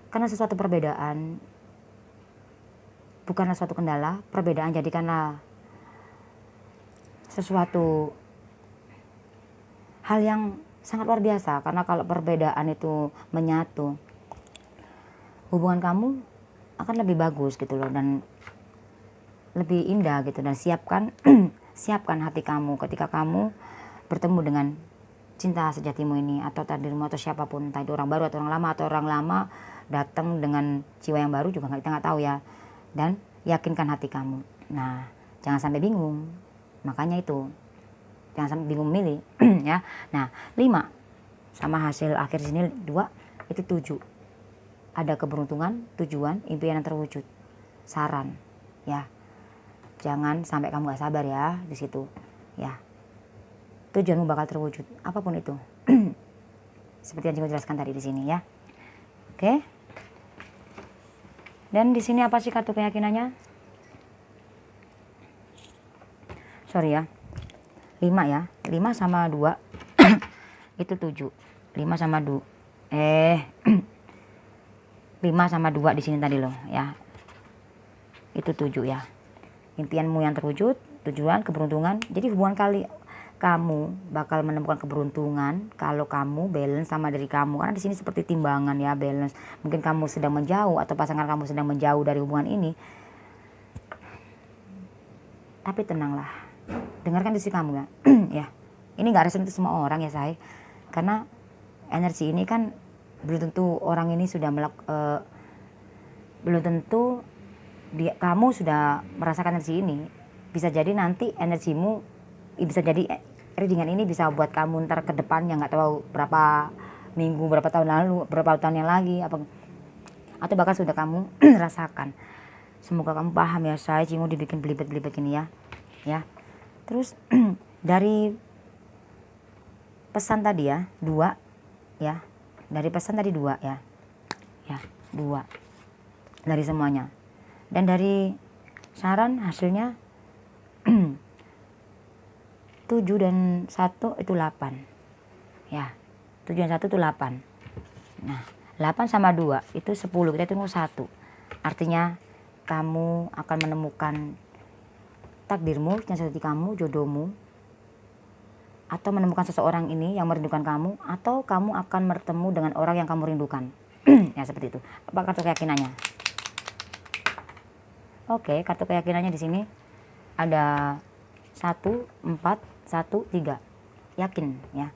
karena sesuatu perbedaan bukanlah suatu kendala. Perbedaan jadikanlah sesuatu hal yang sangat luar biasa, karena kalau perbedaan itu menyatu, hubungan kamu akan lebih bagus gitu loh, dan lebih indah gitu. Dan siapkan siapkan hati kamu ketika kamu bertemu dengan cinta sejatimu ini, atau takdirmu, atau siapapun, entah itu orang baru atau orang lama, atau orang lama datang dengan jiwa yang baru juga kita nggak tahu ya. Dan yakinkan hati kamu. Nah jangan sampai bingung, makanya itu jangan sampai bingung milih ya. Nah 5 sama hasil akhir sini 2 itu 7. Ada keberuntungan, tujuan, impian yang terwujud. Saran ya, jangan sampai kamu gak sabar ya di situ ya. Tujuanmu bakal terwujud apapun itu. Seperti yang Cingu jelaskan tadi di sini ya. Oke. Dan di sini apa sih kartu keyakinannya? Sorry ya. 5 ya. 5 sama 2 itu 7. 5 sama 2 5 sama 2 di sini tadi loh ya. Itu 7 ya. Impianmu yang terwujud, tujuan, keberuntungan. Jadi hubungan kamu bakal menemukan keberuntungan kalau kamu balance sama diri kamu. Karena di sini seperti timbangan ya, balance. Mungkin kamu sedang menjauh atau pasangan kamu sedang menjauh dari hubungan ini. Tapi tenanglah. Dengarkan intuisi kamu ya. Ya. Ini enggak resmi untuk semua orang ya, say. Karena energi ini kan belum tentu orang ini sudah belum tentu kamu sudah merasakan energi ini. Bisa jadi nanti energimu, bisa jadi readingan ini bisa buat kamu ntar ke depannya, nggak tahu berapa minggu, berapa tahun lalu, berapa tahun yang lagi, atau bahkan sudah kamu rasakan. Semoga kamu paham ya, saya Cingu dibikin belibet-belibet ini ya. Ya. Terus dari pesan tadi ya 2 ya, dari pesan tadi 2 ya, ya 2 dari semuanya. Dan dari saran hasilnya 7 dan 1 itu 8 ya. 7 dan 1 itu 8. Nah 8 sama 2 itu 10, kita tunggu 1. Artinya kamu akan menemukan takdirmu, cinta sejati kamu, jodohmu, atau menemukan seseorang ini yang merindukan kamu, atau kamu akan bertemu dengan orang yang kamu rindukan. Ya seperti itu. Apa kartu keyakinannya? Oke, kartu keyakinannya di sini ada 1, 4, 1, 3. Yakin ya.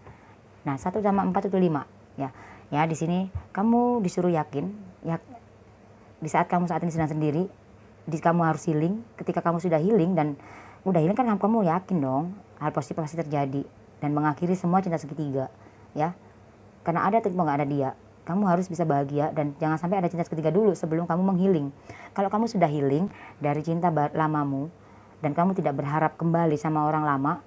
Nah, 1 sama 4 itu 5 ya. Ya, di sini kamu disuruh yakin ya. Di saat kamu saat ini sedang sendiri, kamu harus healing. Ketika kamu sudah healing dan udah healing kan kamu yakin dong hal positif pasti terjadi dan mengakhiri semua cinta segitiga ya. Karena ada atau nggak ada dia, kamu harus bisa bahagia dan jangan sampai ada cinta segitiga dulu sebelum kamu menghealing. Kalau kamu sudah healing dari cinta lamamu dan kamu tidak berharap kembali sama orang lama,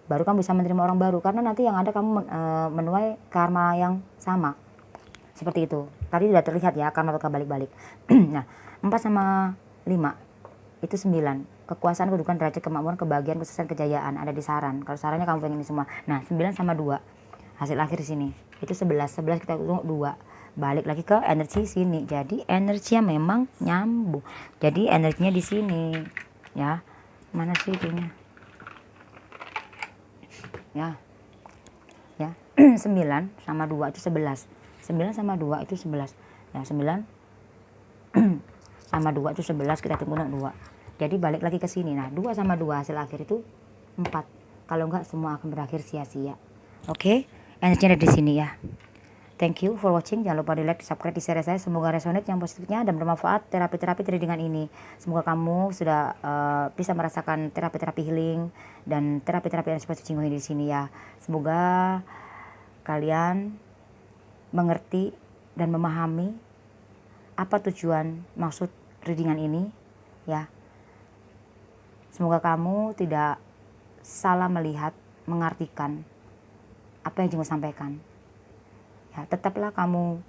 baru kamu bisa menerima orang baru, karena nanti yang ada kamu menuai karma yang sama. Seperti itu. Tadi sudah terlihat ya karma bakal balik-balik. Nah, 4 sama 5 itu 9. Kekuasaan, kedudukan, derajat, kemakmuran, kebahagiaan, kesuksesan, kejayaan ada di saran. Kalau sarannya kamu pengen ini semua. Nah, 9 sama 2 hasil akhir di sini itu 11 kita tunggu 2, balik lagi ke energi sini. Jadi energinya memang nyambung, jadi energinya di sini ya. Mana sih itunya ya, ya. 9 sama 2 itu 11, 9 sama 2 itu 11 ya, 9 sama 2 itu 11, kita tunggu 2. Jadi balik lagi ke sini. Nah 2 sama 2 hasil akhir itu 4, kalau enggak semua akan berakhir sia-sia. Oke, energinya ada di sini ya. Thank you for watching. Jangan lupa di like, di subscribe di share saya. Semoga resonate yang positifnya dan bermanfaat terapi-terapi dengan ini. Semoga kamu sudah bisa merasakan terapi-terapi healing dan terapi-terapi yang seperti Cingho di sini ya. Semoga kalian mengerti dan memahami apa tujuan maksud readingan ini ya. Semoga kamu tidak salah melihat, mengartikan apa yang Cingho sampaikan. Ya, tetaplah kamu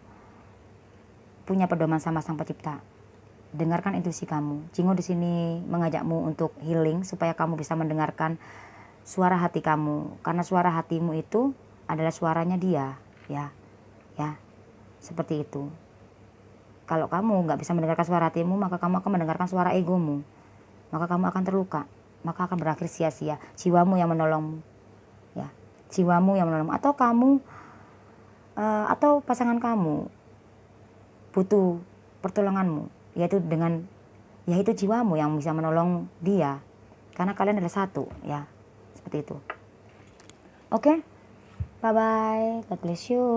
punya pedoman sama Sang Pencipta. Dengarkan intuisi kamu. Cingho di sini mengajakmu untuk healing supaya kamu bisa mendengarkan suara hati kamu, karena suara hatimu itu adalah suaranya dia, ya. Ya. Seperti itu. Kalau kamu nggak bisa mendengarkan suara hatimu, maka kamu akan mendengarkan suara egomu. Maka kamu akan terluka, maka akan berakhir sia-sia. Jiwamu yang menolongmu. Ya. Jiwamu yang menolongmu, atau kamu atau pasangan kamu butuh pertolonganmu, yaitu jiwamu yang bisa menolong dia, karena kalian adalah satu ya, seperti itu. Oke, bye bye, God bless you.